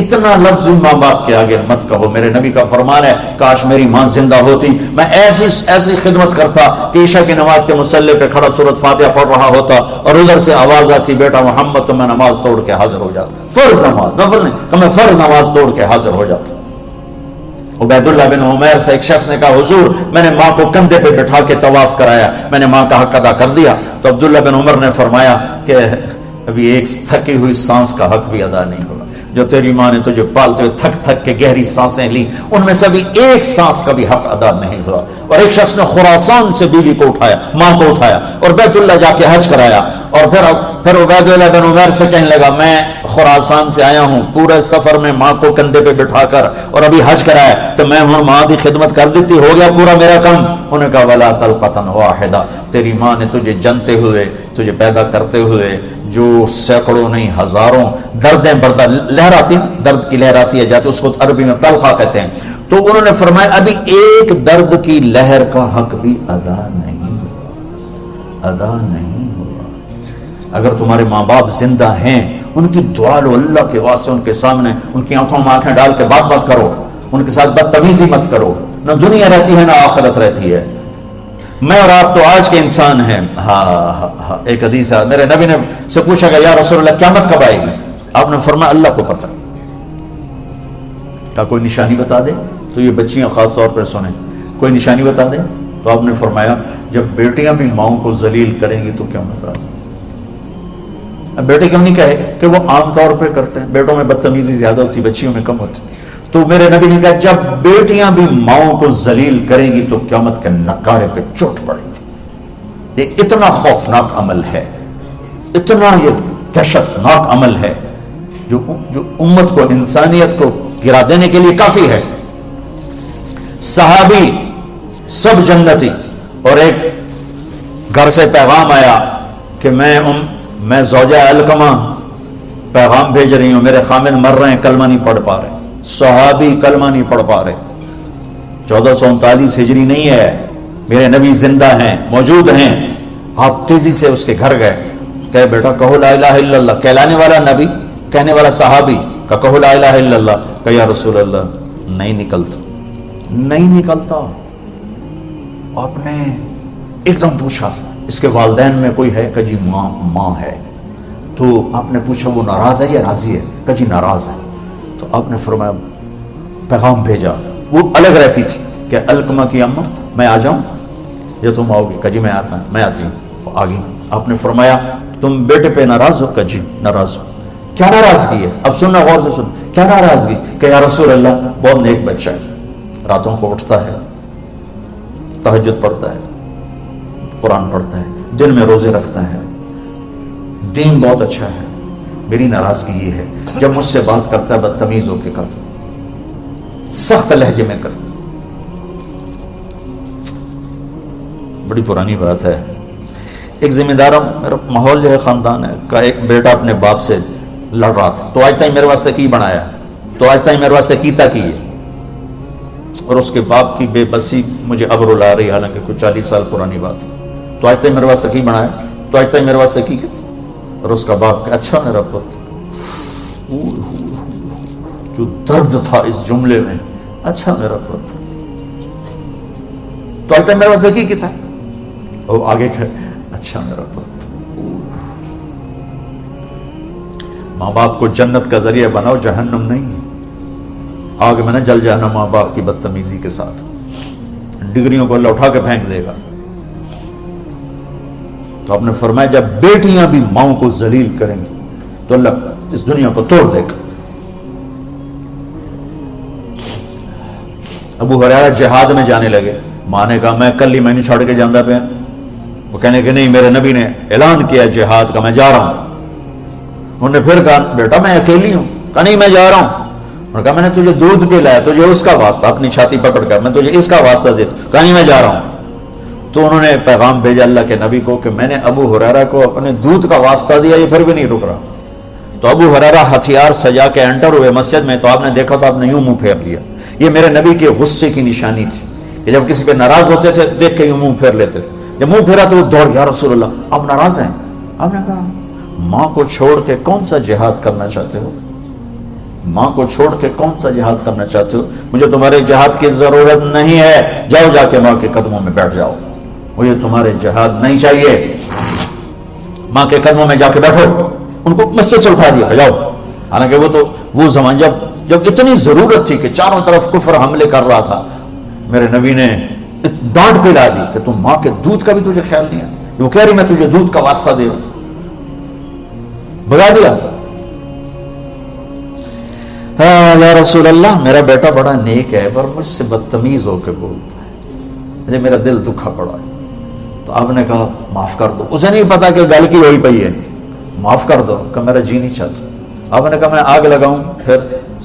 اتنا لفظ ماں باپ کے آگے مت کہو۔ میرے نبی کا فرمان ہے کاش میری ماں زندہ ہوتی، میں ایسی خدمت کرتا کہ عشاء کی نماز کے مصلی پہ کھڑا سورۃ فاتحہ پڑھ رہا ہوتا اور ادھر سے آواز آتی بیٹا محمد، تو میں نماز توڑ کے حاضر ہو جاتا، فرض نماز، نفل نہیں، تو میں فرض نماز توڑ کے حاضر ہو جاتا۔ عبید اللہ بن عمیر سے ایک شخص نے کہا حضور میں نے ماں کو کندھے پہ بٹھا کے طواف کرایا، میں نے ماں کا حق ادا کر دیا۔ تو عبداللہ بن عمر نے فرمایا کہ ابھی ایک تھکی ہوئی سانس کا حق بھی ادا نہیں ہوگا۔ جو تیری ماں نے تجھے پالتے ہوئے تھک تھک کے گہری سانسیں لی، ان میں سے بھی ایک سانس کا بھی حق ادا نہیں ہوا۔ اور ایک شخص نے خراسان سے بیوی کو اٹھایا، ماں کو اٹھایا اور بیت اللہ جا کے حج کرایا، اور پھر عبید اللہ بن عمیر سے کہنے لگا میں خراسان سے آیا ہوں، پورے سفر میں ماں کو کندھے پہ بٹھا کر اور ابھی حج کرایا، تو میں ہوں ماں کی خدمت کر دیتی، ہو گیا پورا میرا کام۔ انہوں نے کہا ولا طلقۃ واحدہ، تیری ماں نے تجھے جنتے ہوئے، تجھے پیدا کرتے ہوئے جو سینکڑوں نہیں ہزاروں دردیں بردہ لہراتی، درد کی لہر آتی ہے جاتی، اس کو عربی میں طلقہ کہتے ہیں، تو انہوں نے فرمایا ابھی ایک درد کی لہر کا حق بھی ادا نہیں ہوا۔ اگر تمہارے ماں باپ زندہ ہیں ان کی دعا لو، اللہ کے واسطے ان کے سامنے ان کی آنکھوں میں آنکھیں ڈال کے بات مت کرو، ان کے ساتھ بدتمیزی مت کرو، نہ دنیا رہتی ہے نہ آخرت رہتی ہے۔ میں اور آپ تو آج کے انسان ہیں۔ ہاں ایک حدیث ہے، میرے نبی نے سے پوچھا کہ یا رسول اللہ قیامت کب آئے گی؟ آپ نے فرمایا اللہ کو پتہ۔ کہا کوئی نشانی بتا دے؟ تو یہ بچیاں خاص طور پر سنیں، کوئی نشانی بتا دے؟ تو آپ نے فرمایا جب بیٹیاں بھی ماؤں کو ذلیل کریں گی تو قیامت آ جائے۔ اب بیٹے کیوں نہیں کہے کہ وہ عام طور پہ کرتے ہیں، بیٹوں میں بدتمیزی زیادہ ہوتی، بچیوں میں کم ہوتی۔ تو میرے نبی نے کہا جب بیٹیاں بھی ماؤں کو ذلیل کریں گی تو قیامت کے نکارے پہ چوٹ پڑے گی۔ یہ اتنا خوفناک عمل ہے، اتنا یہ دہشت ناک عمل ہے جو امت کو، انسانیت کو گرا دینے کے لیے کافی ہے۔ صحابی سب جنتی، اور ایک گھر سے پیغام آیا کہ میں زوجہ علقمہ پیغام بھیج رہی ہوں، میرے خامد مر رہے ہیں، کلمہ نہیں پڑھ پا رہے۔ صحابی کلمہ نہیں پڑھ پا رہے۔ 1439 ہجری نہیں ہے، میرے نبی زندہ ہیں، موجود ہیں۔ آپ تیزی سے اس کے گھر گئے، کہے بیٹا کہو لا الہ الا اللہ۔ کہلانے والا نبی، کہنے والا صحابی، کہو لا الہ الا اللہ۔ کہ یا رسول اللہ نہیں نکلتا۔ آپ نے ایک دم پوچھا اس کے والدین میں کوئی ہے؟ کہ جی ماں ہے۔ تو آپ نے پوچھا وہ ناراض ہے یا راضی ہے؟ کہ جی ناراض ہے۔ تو آپ نے فرمایا پیغام بھیجا، وہ الگ رہتی تھی کہ علقمہ کی اماں میں آ جاؤں یا تم آؤ گی؟ کہ جی میں آتی ہوں۔ آ گئی۔ آپ نے فرمایا تم بیٹے پہ ناراض ہو؟ کہ جی ناراض ہو۔ کیا ناراضگی ہے؟ اب سننا غور سے سن، کیا ناراضگی؟ کہ یا رسول اللہ بہت نیک بچہ ہے، راتوں کو اٹھتا ہے، تہجد پڑھتا ہے، قرآن پڑھتا ہے، دن میں روزے رکھتا ہے، دین بہت اچھا ہے۔ میری ناراضگی یہ ہے جب مجھ سے بات کرتا ہے بدتمیز ہو کے کرتا، سخت لہجے میں کرتا۔ بڑی پرانی بات ہے، ایک ذمہ دار میرا ماحول جو ہے خاندان ہے کا ایک بیٹا اپنے باپ سے لڑ رہا تھا، تو آج تک میرے واسطے کی بنایا، تو آج تک میرے واسطے کیتا کی ہے، اور اس کے باپ کی بے بسی مجھے اب رلا رہی، حالانکہ کچھ 40 سال پرانی بات ہے۔ تو آج تک میرے واسطے کی بنایا، تو آج تک میرے واسطے کی کیا؟ اور اس کا باپ کہ اچھا میرا پت، جو درد تھا اس جملے میں، اچھا میرا پت، تو آج تک میرے واسطے کی تھا؟ اور آگے کہ اچھا میرا پت۔ ماں باپ کو جنت کا ذریعہ بناؤ، جہنم نہیں۔ آگ میں نہ جل جانا ماں باپ کی بدتمیزی کے ساتھ، ڈگریوں کو اللہ اٹھا کے پھینک دے گا۔ تو آپ نے فرمایا جب بیٹیاں بھی ماؤں کو ذلیل کریں گی تو اللہ اس دنیا کو توڑ دے گا۔ ابو ہریرہ جہاد میں جانے لگے، ماں نے کہا میں کل ہی نہیں چھوڑ کے جاندہ پہ، وہ کہنے کہ نہیں میرے نبی نے اعلان کیا جہاد کا، میں جا رہا ہوں۔ انہوں نے پھر کہا بیٹا میں اکیلی ہوں، کہا نہیں میں جا رہا ہوں۔ انہوں نے کہا میں نے تجھے دودھ پلایا، تجھے اس کا واسطہ، اپنی چھاتی پکڑ کر میں تجھے اس کا واسطہ دیتا ہوں، کہا نہیں میں جا رہا ہوں۔ تو انہوں نے پیغام بھیجا اللہ کے نبی کو کہ میں نے ابو ہریرہ کو اپنے دودھ کا واسطہ دیا، یہ پھر بھی نہیں رک رہا۔ تو ابو ہریرہ ہتھیار سجا کے انٹر ہوئے مسجد میں، تو آپ نے دیکھا تو آپ نے یوں منہ پھیر لیا۔ یہ میرے نبی کے غصے کی نشانی تھی کہ جب کسی پہ ناراض ہوتے تھے دیکھ کے یوں منہ پھیر لیتے تھے، جب منہ پھیرا تو وہ دوڑ گیا رسول اللہ آپ ناراض ہیں؟ آپ نے کہا ماں کو چھوڑ کے کون سا جہاد کرنا چاہتے ہو؟ ماں کو چھوڑ کے کون سا جہاد کرنا چاہتے ہو؟ مجھے تمہارے جہاد کی ضرورت نہیں ہے، جاؤ جا کے ماں کے قدموں میں بیٹھ جاؤ، مجھے تمہارے جہاد نہیں چاہیے، ماں کے قدموں میں جا کے بیٹھو۔ ان کو مسجد سے اٹھا دیا جاؤ، حالانکہ وہ تو وہ زمان جب اتنی ضرورت تھی کہ چاروں طرف کفر حملے کر رہا تھا، میرے نبی نے ڈانٹ پلا دی کہ تم ماں کے دودھ کا بھی تجھے خیال نہیں ہے، وہ کہہ رہی میں تجھے دودھ کا واسطہ دے، بگا دیا۔ ہاں یا رسول اللہ میرا بیٹا بڑا نیک ہے پر مجھ سے بدتمیز ہو کے بولتا ہے، مجھے میرا دل دکھا پڑا ہے۔ تو آپ نے کہا معاف کر دو، اسے نہیں پتا کہ گل کی ہوئی پئی ہے، معاف کر دو کہ میرا جی نہیں چاہتا۔ آپ نے کہا میں آگ لگاؤں پھر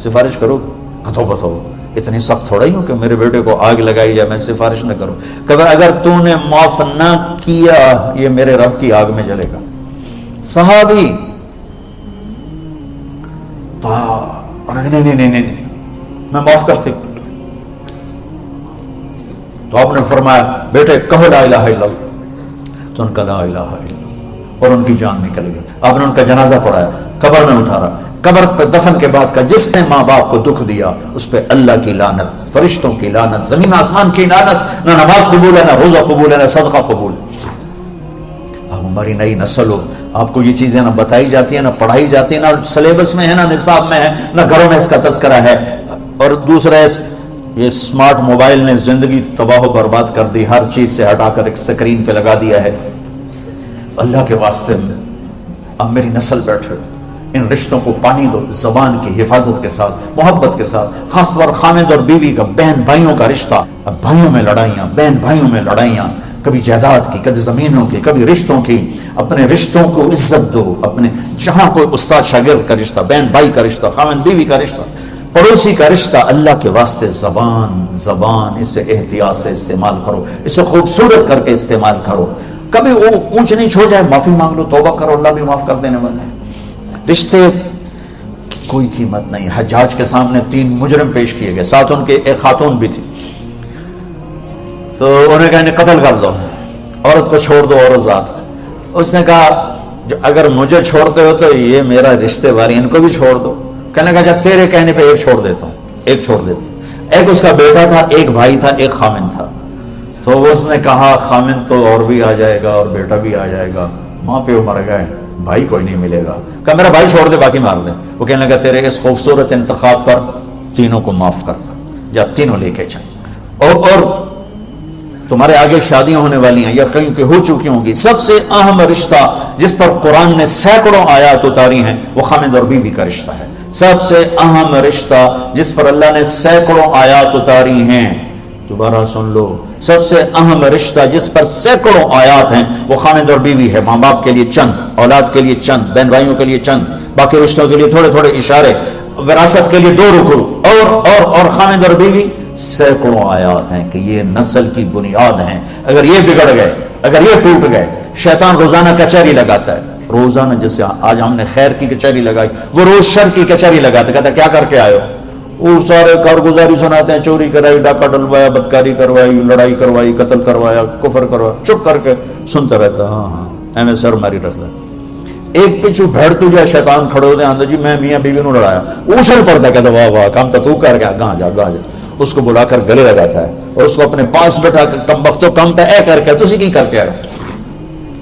سفارش کرو؟ بتاؤ اتنی سخت تھوڑا ہی ہوں کہ میرے بیٹے کو آگ لگائی جائے میں سفارش نہ کروں؟ کہ اگر تو نے معاف نہ کیا یہ میرے رب کی آگ میں جلے گا۔ صحابی تو نہیں میں معاف کرتی ہوں۔ تو آپ نے فرمایا بیٹے کہو لا الہ الا اللہ، تو ان کا لا الہ الا اللہ اور ان کی جان نکل گئی۔ آپ نے ان کا جنازہ پڑھایا، قبر میں اتارا، قبر پر دفن کے بعد کا جس نے ماں باپ کو دکھ دیا اس پہ اللہ کی لعنت، فرشتوں کی لعنت، زمین آسمان کی لعنت، نہ نماز قبول ہے، نہ روزہ قبول ہے، نہ صدقہ قبول ہے۔ اب ہماری نئی نسل ہو، آپ کو یہ چیزیں نہ بتائی جاتی ہیں، نہ پڑھائی جاتی ہیں، نہ سلیبس میں ہے، نہ نصاب میں ہے، نہ گھروں میں اس کا تذکرہ ہے۔ اور دوسرا یہ اسمارٹ موبائل نے زندگی تباہ و برباد کر دی، ہر چیز سے ہٹا کر ایک سکرین پہ لگا دیا ہے۔ اللہ کے واسطے اب میری نسل بیٹھے، ان رشتوں کو پانی دو، زبان کی حفاظت کے ساتھ، محبت کے ساتھ، خاص طور خامد اور بیوی کا، بہن بھائیوں کا رشتہ۔ اب بھائیوں میں لڑائیاں، بہن بھائیوں میں لڑائیاں، کبھی جائیداد کی، کبھی زمینوں کی، کبھی رشتوں کی۔ اپنے رشتوں کو عزت دو، اپنے جہاں کوئی استاد شاگرد کا رشتہ، بہن بھائی کا رشتہ، خامد بیوی کا رشتہ، پڑوسی کا رشتہ، اللہ کے واسطے زبان اسے احتیاط سے استعمال کرو، اسے خوبصورت کر کے استعمال کرو۔ کبھی وہ اونچ نیچ ہو جائے معافی مانگ لو، توبہ کرو، اللہ بھی معاف کر دینے والا ہے۔ رشتے کی کوئی قیمت نہیں۔ حجاج کے سامنے 3 مجرم پیش کیے گئے، ساتھ ان کے ایک خاتون بھی تھی، تو انہیں کہا انہیں قتل کر دو، عورت کو چھوڑ دو، عورت ذات۔ اس نے کہا اگر مجھے چھوڑتے ہو تو یہ میرا رشتے داری، ان کو بھی چھوڑ دو۔ کہنے لگا اچھا تیرے کہنے پہ ایک چھوڑ دیتا ہوں، ایک چھوڑ دیتا ہوں۔ ایک اس کا بیٹا تھا، ایک بھائی تھا، ایک خامن تھا۔ تو اس نے کہا خامن تو اور بھی آ جائے گا اور بیٹا بھی آ جائے گا، ماں پیو مر گئے، بھائی کوئی نہیں ملے گا، کہ میرا بھائی چھوڑ دے باقی مار دے۔ وہ کہنے لگا تیرے اس خوبصورت انتخاب پر تینوں کو معاف کرتا، جا تینوں لے کے چل، اور تمہارے آگے شادیاں ہونے والی ہیں یا کہیں کہ ہو چکی ہوں گی۔ سب سے اہم رشتہ جس پر قرآن نے سینکڑوں آیات اتاری ہیں وہ خامد اور بیوی کا رشتہ ہے۔ سب سے اہم رشتہ جس پر اللہ نے سینکڑوں آیات اتاری ہیں، دوبارہ سن لو، سب سے اہم رشتہ جس پر سینکڑوں آیات ہیں وہ خامد اور بیوی ہے۔ ماں باپ کے لیے چند، اولاد کے لیے چند، بہن بھائیوں کے لیے چند، باقی رشتوں کے لیے تھوڑے تھوڑے اشارے، وراثت کے لیے 2 رکوع، اور خامد اور بیوی سینکڑوں آیات ہیں کہ یہ نسل کی بنیاد ہیں۔ اگر یہ بگڑ گئے، اگر یہ ٹوٹ گئے، شیطان روزانہ کچہری لگاتا ہے، روزانہ، جیسے آج ہم نے خیر کی کچہری لگائی، وہ روز شر کی کچہری لگاتا ہے، کہتا ہے کیا کر کے آئے ہو؟ وہ سارے کارگزاری سناتے ہیں، چوری کرائی، ڈاکہ ڈلوایا، بدکاری کروائی، لڑائی کروائی، قتل کروایا، کفر کروایا، چپ کر کے سنتا رہتا، ہاں ایویں سر ماری رکھتا ہے۔ ایک پیچھو بھیڑ تو جائے شیطان کھڑے ہوتے ہیں، جی میں میاں بیوی نو لڑایا، اوچھل پڑتا ہے، کہتا واہ واہ کام تو کر گیا، گاں جا گاں جا، اس کو بلا کر گلے لگاتا ہے اور اس کو اپنے پاس بیٹھا کر کم وقتوں کم تا اے کر کے تسی کی کر کے آئے۔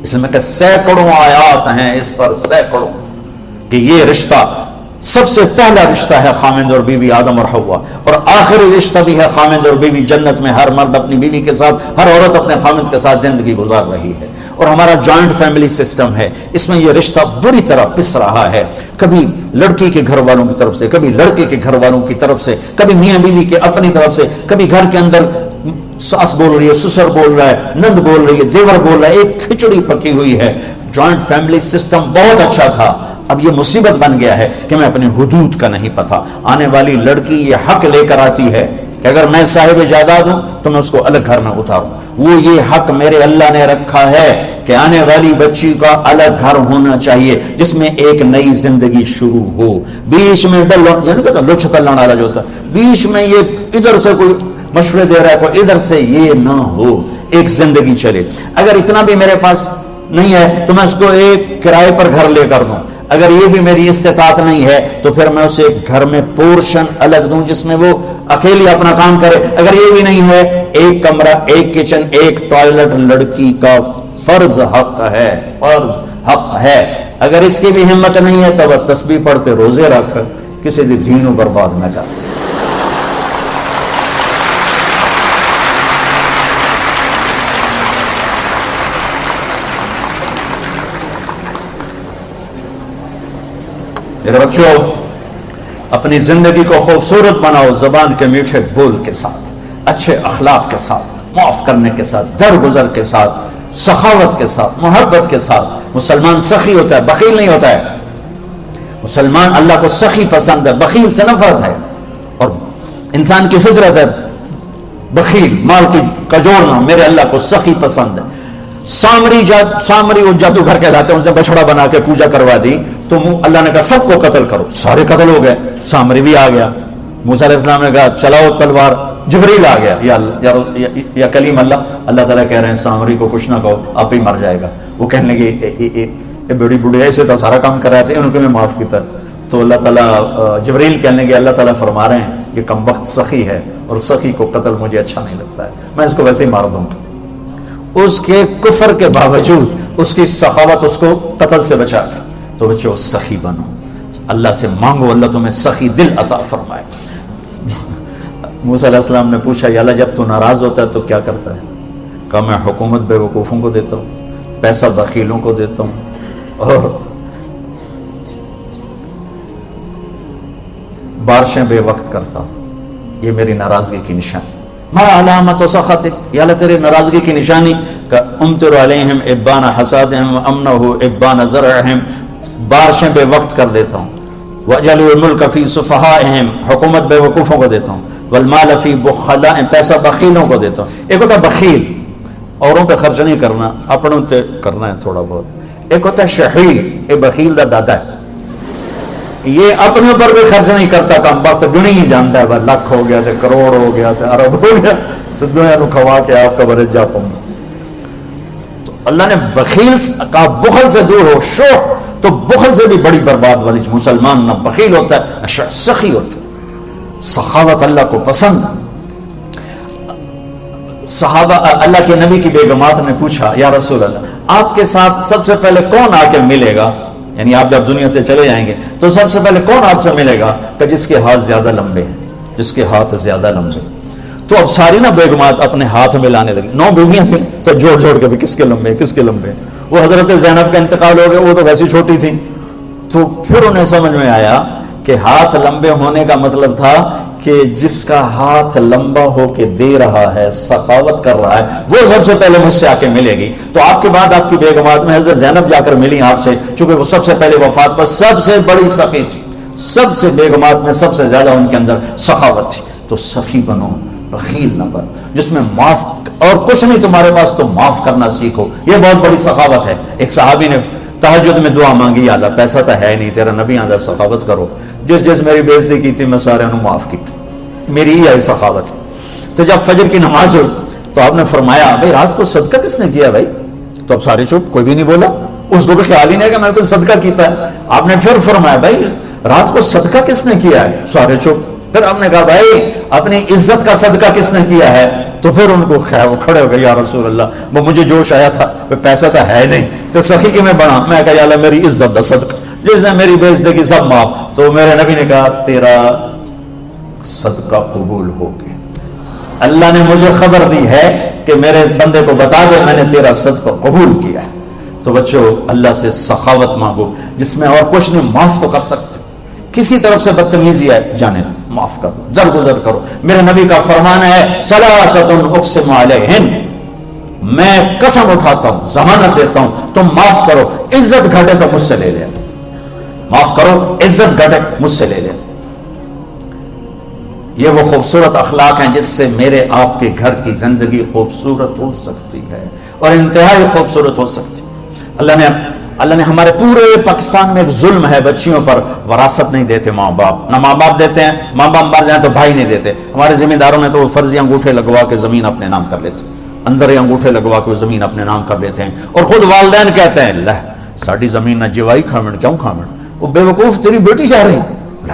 اس لیے میں کہ سینکڑوں آیات ہیں اس پر، سینکڑوں، کہ یہ رشتہ سب سے پہلا رشتہ ہے خامد اور بیوی، آدم اور حوا، اور آخری رشتہ بھی ہے خامد اور بیوی۔ جنت میں ہر مرد اپنی بیوی کے ساتھ، ہر عورت اپنے خامد کے ساتھ زندگی گزار رہی ہے، اور ہمارا جوائنٹ فیملی سسٹم ہے، اس میں یہ رشتہ بری طرح پس رہا ہے، کبھی لڑکی کے گھر والوں کی طرف سے، کبھی لڑکے کے گھر والوں کی طرف سے، کبھی میاں بیوی کے اپنی طرف سے، کبھی گھر کے اندر ساس بول رہی ہے، سسر بول رہا ہے، نند بول رہی ہے، دیور بول رہا ہے، ایک کھچڑی پکی ہوئی ہے۔ جوائنٹ فیملی سسٹم بہت اچھا تھا، اب یہ مصیبت بن گیا ہے کہ میں اپنے حدود کا نہیں پتہ۔ آنے والی لڑکی یہ حق لے کر آتی ہے کہ اگر میں صاحب جائیداد ہوں تو میں اس کو الگ گھر میں اتاروں، وہ یہ حق میرے اللہ نے رکھا ہے کہ آنے والی بچی کا الگ گھر ہونا چاہیے جس میں ایک نئی زندگی شروع ہو۔ بیچ میں لچ تلن والا جو ہوتا ہے، بیچ میں یہ ادھر سے کوئی مشورے دے رہا ہے، کوئی ادھر سے، یہ نہ ہو، ایک زندگی چلے۔ اگر اتنا بھی میرے پاس نہیں ہے تو میں اس کو ایک کرائے پر گھر لے کر دوں، اگر یہ بھی میری استطاعت نہیں ہے تو پھر میں اسے گھر میں پورشن الگ دوں جس میں وہ اکیلی اپنا کام کرے، اگر یہ بھی نہیں ہے ایک کمرہ، ایک کچن، ایک ٹوائلٹ لڑکی کا فرض حق ہے، فرض حق ہے۔ اگر اس کی بھی ہمت نہیں ہے تو وہ تسبیح پڑھتے روزے رکھ، کسی بھی دین کو برباد نہ کر۔ میرے بچوں، اپنی زندگی کو خوبصورت بناؤ زبان کے میٹھے بول کے ساتھ، اچھے اخلاق کے ساتھ، معاف کرنے کے ساتھ، درگزر کے ساتھ، سخاوت کے ساتھ، محبت کے ساتھ۔ مسلمان سخی ہوتا ہے، بخیل نہیں ہوتا ہے۔ مسلمان اللہ کو سخی پسند ہے، بخیل سے نفرت ہے، اور انسان کی فطرت ہے بخیل، مال کی کجورنا۔ میرے اللہ کو سخی پسند ہے۔ سامری وہ جادوگر کہلاتے ہیں، اس نے بچڑا بنا کے پوجا کروا دی تو اللہ نے کہا سب کو قتل کرو، سارے قتل ہو گئے، سامری بھی آ گیا۔ موسیٰ علیہ السلام نے کہا چلاؤ تلوار، جبریل آ گیا، یا کلیم اللہ، اللہ تعالیٰ کہہ رہے ہیں سامری کو کچھ نہ کہو، آپ ہی مر جائے گا۔ وہ کہنے لگے یہ بڑی بڑی ایسے تو سارا کام کر رہے تھے، ان کو میں معاف کیتا۔ تو اللہ تعالیٰ جبریل کہنے لگے اللہ تعالیٰ فرما رہے ہیں یہ کم وقت سخی ہے، اور سخی کو قتل مجھے اچھا نہیں لگتا ہے، میں اس کو ویسے ہی مار دوں گا۔ اس کے کفر کے باوجود اس کی سخاوت اس کو قتل سے بچا گئی۔ تو بچوں سخی بنو، اللہ سے مانگو اللہ تمہیں سخی دل عطا فرمائے۔ موسیٰ علیہ السلام نے پوچھا یا اللہ جب تو ناراض ہوتا ہے تو کیا کرتا ہے؟ کہا میں حکومت بے وقوفوں کو دیتا ہوں، پیسہ بخیلوں کو دیتا ہوں، اور بارشیں بے وقت کرتا ہوں، یہ میری ناراضگی کی نشانی۔ ما علامت و سخطک، یا اللہ تیرے ناراضگی کی نشانی کہ امطر علیہم ابان حسادہم وامنہ ابان زرعہم، بارشیں بے وقت کر دیتا ہوں۔ وجعل الملک فی سفہائہم، حکومت بے وقوفوں کو دیتا ہوں۔ والمال فی بخلائہم، پیسہ بخیلوں کو دیتا ہوں۔ ایک ہوتا ہے بخیل، اوروں پہ خرچ نہیں کرنا، اپنوں پہ کرنا ہے تھوڑا بہت۔ ایک ہوتا ہے شحیح، یہ بخیل دا دادا ہے، یہ اپنے اوپر بھی خرچ نہیں کرتا، کم وقت گنی ہی جانتا ہے، بس لاکھ ہو گیا تھے، کروڑ ہو گیا تھے، ارب ہو گیا تو دنیا کو کھوا کے آپ کا برج جا پاؤں۔ تو اللہ نے بخیل کا بخل سے دور ہو، شوق تو بخل سے بھی بڑی برباد والی۔ مسلمان نہ بخیل ہوتا ہے نہ سخی ہوتا ہے، سخاوت اللہ کو پسند۔ صحابہ اللہ کے نبی کی بیگمات نے پوچھا یا رسول اللہ آپ کے ساتھ سب سے پہلے کون آ کے ملے گا، یعنی آپ جب دنیا سے چلے جائیں گے تو سب سے پہلے کون آپ سے ملے گا؟ کہ جس کے ہاتھ زیادہ لمبے ہیں، جس کے ہاتھ زیادہ لمبے۔ تو اب ساری نا بیگمات اپنے ہاتھ میں لانے لگی، 9 بیویاں تھیں تو جوڑ جوڑ کے بھی کس کے لمبے کس کے لمبے۔ وہ حضرت زینب کا انتقال ہو گیا، وہ تو ویسی چھوٹی تھی، تو پھر انہیں سمجھ میں آیا کہ ہاتھ لمبے ہونے کا مطلب تھا کہ جس کا ہاتھ لمبا ہو کے دے رہا ہے، سخاوت کر رہا ہے، وہ سب سے پہلے مجھ سے آ کے ملے گی۔ تو آپ کے بعد آپ کی بیگمات میں حضرت زینب جا کر ملی آپ سے، چونکہ وہ سب سے پہلے وفات پر سب سے بڑی سخی تھی، سب سے بیگمات میں سب سے زیادہ ان کے اندر سخاوت تھی۔ تو سخی بنو، بخیل نہ بنو، جس میں معاف اور کچھ نہیں تمہارے پاس تو معاف کرنا سیکھو، یہ بہت بڑی سخاوت ہے۔ ایک صحابی نے تہجد میں دعا مانگی، یا اللہ پیسہ تو ہے نہیں، تیرا نبی آدھا سخاوت کرو، جس میری بے عزتی کی تھی میں سارے انہوں معاف کی تھی، میری ہی آئی سخاوت۔ تو جب فجر کی نماز ہوئی تو آپ نے فرمایا بھائی رات کو صدقہ کس نے کیا بھائی؟ تو اب سارے چپ، کوئی بھی نہیں بولا، اس کو بھی خیال ہی نہیں ہے کہ میں کوئی صدقہ کیتا ہے۔ آپ نے پھر فرمایا بھائی رات کو صدقہ کس نے کیا ہے؟ سارے چپ۔ پھر آپ نے کہا بھائی اپنی عزت کا صدقہ کس نے کیا ہے؟ تو پھر ان کو وہ کھڑے ہو گئے، یا رسول اللہ وہ مجھے جوش آیا تھا، پیسہ تو ہے نہیں، تو سخی کی میں بڑھا، میں کہا یا اللہ میری عزت دا صدقہ، جس نے میری بے عزتی کی سب معاف۔ تو میرے نبی نے کہا تیرا صدقہ قبول ہو گیا، اللہ نے مجھے خبر دی ہے کہ میرے بندے کو بتا دے میں نے تیرا صدقہ قبول کیا ہے۔ تو بچوں اللہ سے سخاوت مانگو، جس میں اور کچھ نہیں، معاف تو کر سکتے، کسی طرف سے بدتمیزی ہے جانے دو، معاف کرو، درگزر کرو۔ میرے نبی کا فرمان ہے ثلاثۃ اقسم علیہم، میں قسم اٹھاتا ہوں، ضمانت دیتا ہوں، تم معاف کرو، عزت گھٹے تو مجھ سے لے لے، معاف کرو عزت گھٹے مجھ سے لے لے۔ یہ وہ خوبصورت اخلاق ہیں جس سے میرے آپ کے گھر کی زندگی خوبصورت ہو سکتی ہے اور انتہائی خوبصورت ہو سکتی ہے۔ اللہ نے ہمارے پورے پاکستان میں ایک ظلم ہے بچیوں پر، وراثت نہیں دیتے ماں باپ، نہ ماں باپ دیتے ہیں، ماں باپ مر جائیں تو بھائی نہیں دیتے۔ ہمارے ذمہ داروں نے تو وہ فرضی انگوٹھے لگوا کے زمین اپنے نام کر لیتے، اندر ہی انگوٹھے لگوا کے وہ زمین اپنے نام کر لیتے ہیں، اور خود والدین کہتے ہیں لہ ساڑی زمین نہ جوائی کھامن، کیوں کھامن؟ وہ بے وقوف تیری بیٹی چاہ رہی،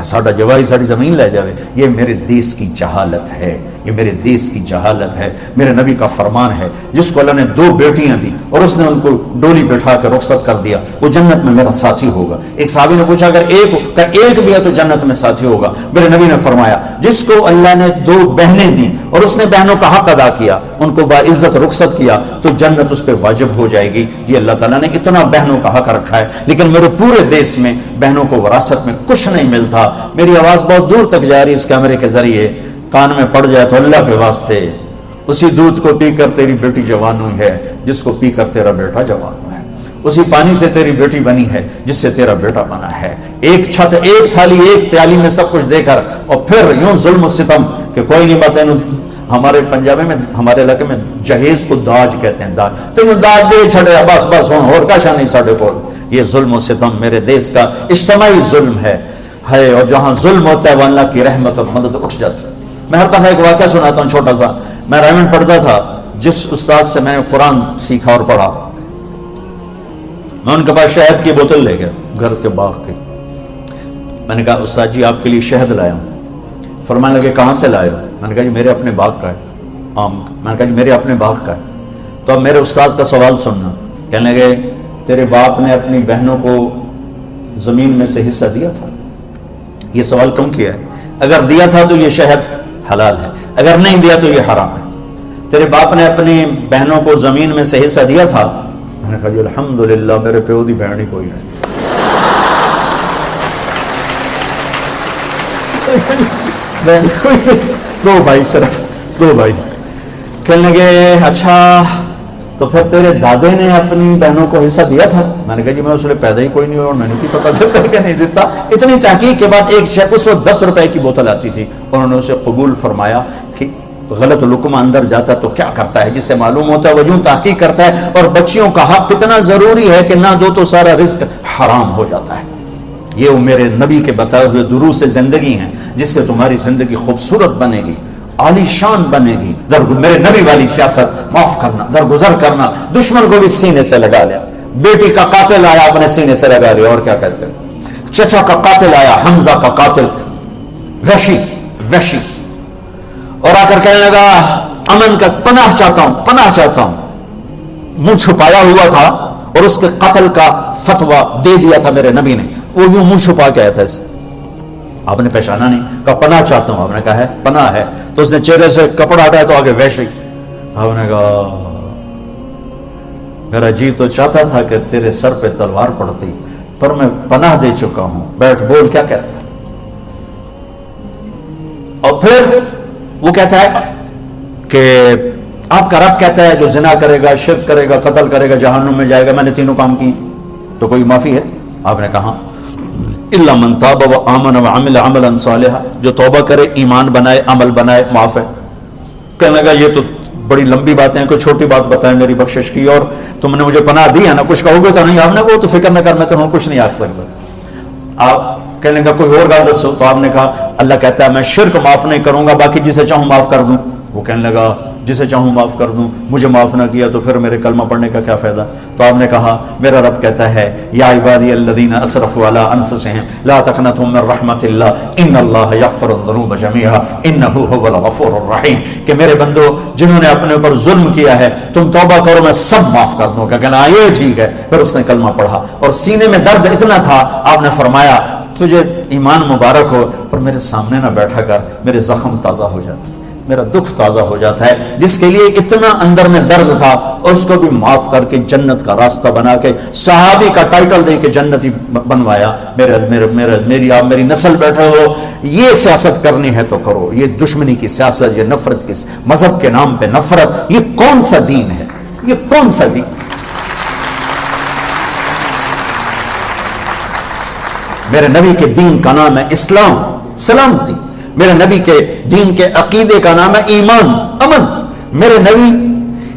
ساڑا جوائی ساڑی زمین لے جاوے۔ یہ میرے دیس کی جہالت ہے، یہ میرے دیس کی جہالت ہے. میرے نبی کا فرمان ہے جس کو اللہ نے 2 بیٹیاں دی اور اس نے ان کو ڈولی بٹھا کے رخصت کر دیا وہ جنت میں میرا ساتھی ہوگا. ایک صحابی نے پوچھا اگر ایک بھی ہے تو جنت میں ساتھی ہوگا. میرے نبی نے فرمایا جس کو اللہ نے 2 بہنیں دی اور اس نے بہنوں کا حق ادا کیا, ان کو باعزت رخصت کیا, تو جنت اس پہ واجب ہو جائے گی. یہ اللہ تعالیٰ نے اتنا بہنوں کا حق رکھا ہے. لیکن میرے پورے دیس میں بہنوں کو وراثت میں کچھ نہیں ملتا. میری آواز بہت دور تک جا رہی ہے اس کیمرے کے ذریعے, کان میں پڑ جائے تو اللہ کے واسطے اسی دودھ کو پی کر تیری بیٹی جوان ہوئی ہے جس کو پی کر تیرا بیٹا جوان ہوا ہے. اسی پانی سے تیری بیٹی بنی ہے جس سے تیرا بیٹا بنا ہے. ایک چھت, ایک تھالی, ایک پیالی میں سب کچھ دے کر اور پھر یوں ظلم و ستم کہ کوئی نہیں بات. ہمارے پنجابی میں ہمارے علاقے میں جہیز کو داج کہتے ہیں. داج تینوں داج دے چھڑے بس بس ہوں اور کا شان نہیں ساڈے کو. یہ ظلم و ستم میرے دیس کا اجتماعی ظلم ہے. اور جہاں ظلم ہوتا ہے وہ اللہ کی رحمت اور مدد اٹھ جاتی ہے. میں ہر دفعہ ایک واقعہ سناتا ہوں چھوٹا سا. میں رائمنڈ پڑھتا تھا, جس استاد سے میں نے قرآن سیکھا اور پڑھا, میں ان کے پاس شہد کی بوتل لے گیا گھر کے باغ کی. میں نے کہا استاد جی آپ کے لیے شہد لایا ہوں. فرمانے لگے کہاں سے لائے ہو؟ میں نے کہا جی میرے اپنے باغ کا ہے. میں نے کہا جی میرے اپنے باغ کا ہے. تو اب میرے استاد کا سوال سننا. کہنے لگے تیرے باپ نے اپنی بہنوں کو زمین میں سے حصہ دیا تھا؟ یہ سوال کیوں کیا ہے؟ اگر دیا تھا تو یہ شہد حلال ہے, اگر نہیں دیا تو یہ حرام ہے. تیرے باپ نے اپنی بہنوں کو زمین میں سے حصہ دیا تھا؟ میں نے کہا جی الحمدللہ میرے پیو دی بہن ہی کوئی ہے. دو بھائی, صرف 2 بھائی. کہنے لگے اچھا تو پھر تیرے دادے نے اپنی بہنوں کو حصہ دیا تھا؟ میں نے کہا جی میں اس لیے پیدا ہی کوئی نہیں ہوا اور میں نے کی پتا دیتا کہ نہیں دیتا. اتنی تحقیق کے بعد ایک شخص اس وقت 10 روپے کی بوتل آتی تھی, انہوں نے اسے قبول فرمایا کہ غلط لقمہ اندر جاتا تو کیا کرتا ہے, جس سے معلوم ہوتا ہے وہ یوں تحقیق کرتا ہے. اور بچیوں کا حق کتنا ضروری ہے کہ نہ دو تو سارا رزق حرام ہو جاتا ہے. یہ میرے نبی کے بتائے ہوئے دروس زندگی ہیں جس سے تمہاری زندگی خوبصورت بنے گی, عالی شان بنے گی. میرے نبی والی سیاست, معاف کرنا, درگزر کرنا. دشمن کو بھی سینے سے لگا لیا. بیٹی کا قاتل آیا اپنے سینے سے لگا لیا, اور کیا کہتے ہیں, چچا کا قاتل آیا, حمزہ کا قاتل, وحشی, اور آ کر کہنے لگا امن کا پناہ چاہتا ہوں, پناہ چاہتا ہوں. منہ چھپایا ہوا تھا اور اس کے قتل کا فتویٰ دے دیا تھا میرے نبی نے. وہ یوں منہ چھپا کے آیا تھا. آپ نے پہچانا نہیں, کہا پناہ چاہتا ہوں. آپ نے کہا ہے پناہ ہے, تو اس نے چہرے سے کپڑا ہٹایا تو آگے ویشی. آپ نے کہا میرا جی تو چاہتا تھا کہ تیرے سر پہ تلوار پڑتی, پر میں پناہ دے چکا ہوں, بیٹھ بول کیا کہتا ہے. اور پھر وہ کہتا ہے کہ آپ کا رب کہتا ہے جو زنا کرے گا, شرک کرے گا, قتل کرے گا, جہنم میں جائے گا. میں نے تینوں کام کی تو کوئی معافی ہے؟ آپ نے کہا الا من تاب وآمن وعمل عملا صالحا, جو توبہ کرے, ایمان بنائے, عمل بنائے, معاف ہے. کہنے لگا یہ تو بڑی لمبی باتیں ہیں, کوئی چھوٹی بات بتائیں میری بخشش کی. اور تم نے مجھے پناہ دی ہے نا, کچھ کہو گے تو نہیں؟ آپ نے وہ تو فکر نہ کر, میں تمہیں کچھ نہیں آکھ سکتا. آپ کہنے لگا کوئی اور گل دسو. تو آپ نے کہا اللہ کہتا ہے میں شرک معاف نہیں کروں گا, باقی جسے چاہوں معاف کر دوں. وہ کہنے لگا جسے چاہوں معاف کر دوں, مجھے معاف نہ کیا تو پھر میرے کلمہ پڑھنے کا کیا فائدہ. تو آپ نے کہا میرا رب کہتا ہے یا عبادی الذین اسرفوا علی انفسہم لا تقنطوا من رحمت اللہ ان اللہ یغفر الذنوب جميعا انہ هو الغفور الرحیم, کہ میرے بندو جنہوں نے اپنے اوپر ظلم کیا ہے تم توبہ کرو میں سب معاف کر دوں گا. کہنا یہ ٹھیک ہے. پھر اس نے کلمہ پڑھا اور سینے میں درد اتنا تھا, آپ نے فرمایا تجھے ایمان مبارک ہو, پر میرے سامنے نہ بیٹھا کر, میرے زخم تازہ ہو جاتے, میرا دکھ تازہ ہو جاتا ہے. جس کے لیے اتنا اندر میں درد تھا اس کو بھی معاف کر کے جنت کا راستہ بنا کے صحابی کا ٹائٹل دے کے جنتی بنوایا. میری نسل بیٹھے ہو, یہ سیاست کرنی ہے تو کرو. یہ دشمنی کی سیاست, یہ نفرت کی, مذہب کے نام پہ نفرت, یہ کون سا دین ہے؟ یہ کون سا دین؟ میرے نبی کے دین کا نام ہے اسلام, سلامتی. میرے نبی کے دین کے عقیدے کا نام ہے ایمان, امن. میرے نبی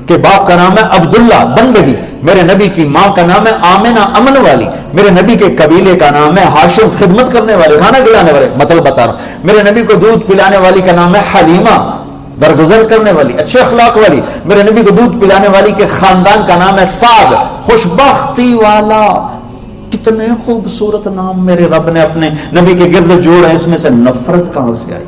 کے باپ کا نام ہے عبداللہ, بندگی. میرے نبی کی ماں کا نام ہے آمنہ, امن والی. میرے نبی کے قبیلے کا نام ہے ہاشم, خدمت کرنے والے, کھانا کھلانے والے. مطلب بتا رہا ہوں, میرے نبی کو دودھ پلانے والی کا نام ہے حلیمہ, درگزر کرنے والی, اچھے اخلاق والی. میرے نبی کو دودھ پلانے والی کے خاندان کا نام ہے سعد, خوشبختی والا. کتنے خوبصورت نام میرے رب نے اپنے نبی کے گرد جوڑ ہے. اس میں سے نفرت کہاں سے آئی؟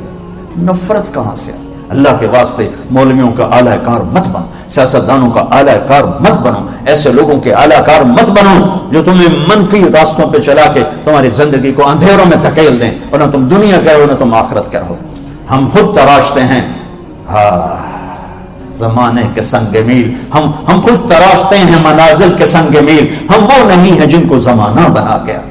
نفرت کہاں سے آئی؟ اللہ کے واسطے مولویوں کا اعلی کار مت بنو، سیاستدانوں کا اعلی کار مت بنو، ایسے لوگوں کے اعلی کار مت بنو جو تمہیں منفی راستوں پہ چلا کے تمہاری زندگی کو اندھیروں میں دھکیل دیں، اور نہ تم دنیا کے رہو نہ تم آخرت کے رہو۔ ہم خود تراشتے ہیں زمانے کے سنگ میل، ہم خود تراشتے ہیں منازل کے سنگ میل، ہم وہ نہیں ہیں جن کو زمانہ بنا گیا۔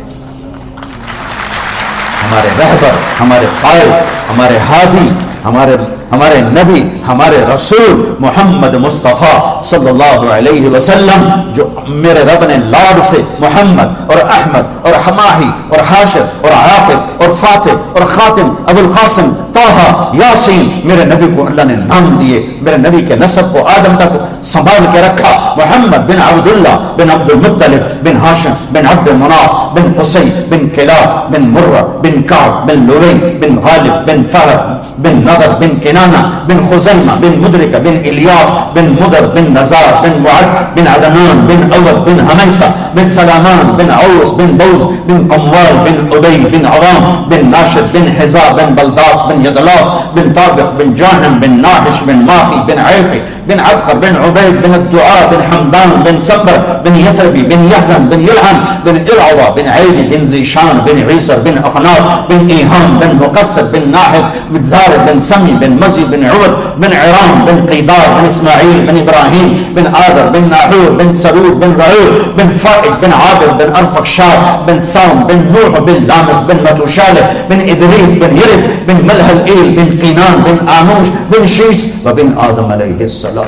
ہمارے رہبر، ہمارے قائد، ہمارے ہادی، ہمارے نبی، ہمارے رسول محمد مصطفیٰ صلی اللہ علیہ وسلم، جو میرے رب نے لاڈ سے محمد اور احمد اور حماہی اور حاشر اور عاقب اور فاتح اور خاتم ابو القاسم طہ یاسین، میرے نبی کو اللہ نے نام دیے، میرے نبی کے نسب کو آدم تک سنبھال کے رکھا۔ محمد بن عبداللہ بن عبد المطلب بن ہاشم بن عبد مناف بن قصی بن کلاب بن مرہ بن کعب بن لوئی بن غالب بن فہر بن نضر بن کنانہ بن خزیمہ بن مدرکہ بن الیاس بن مدر بن نزار بن معد بن عدنان بن عوض بن حمیسہ بن سلامان بن عوس بن بوز بن قموال بن عبی بن عوام بن ناشد بن حزا بن بلداس بن یدلاف بن طابق بن جاہم بن ناحش بن ماخی بن عیقی بن عبقر بن عبید بن الدعاء بن حمدان بن سمبر بن یثربی بن یحزن بن یلعن بن ارعوہ بن عیلی بن زیشان بن عیسر بن اخناط بن ایہام بن مقصد بن ناحف بن زار بن سمی بن مزی بن عبد بن عرام بن قیدار بن اسماعیل بن ابراہیم بن آدر بن ناحور بن سرود بن رعور بن فائق بن عابر بن ارفقشاد بن سام بن نوح بن لامق بن متوشالح بن ادریس بن یرد بن ملح الایل بن قینان بن آنوش بن شیس وبن آدم علیہ السلام۔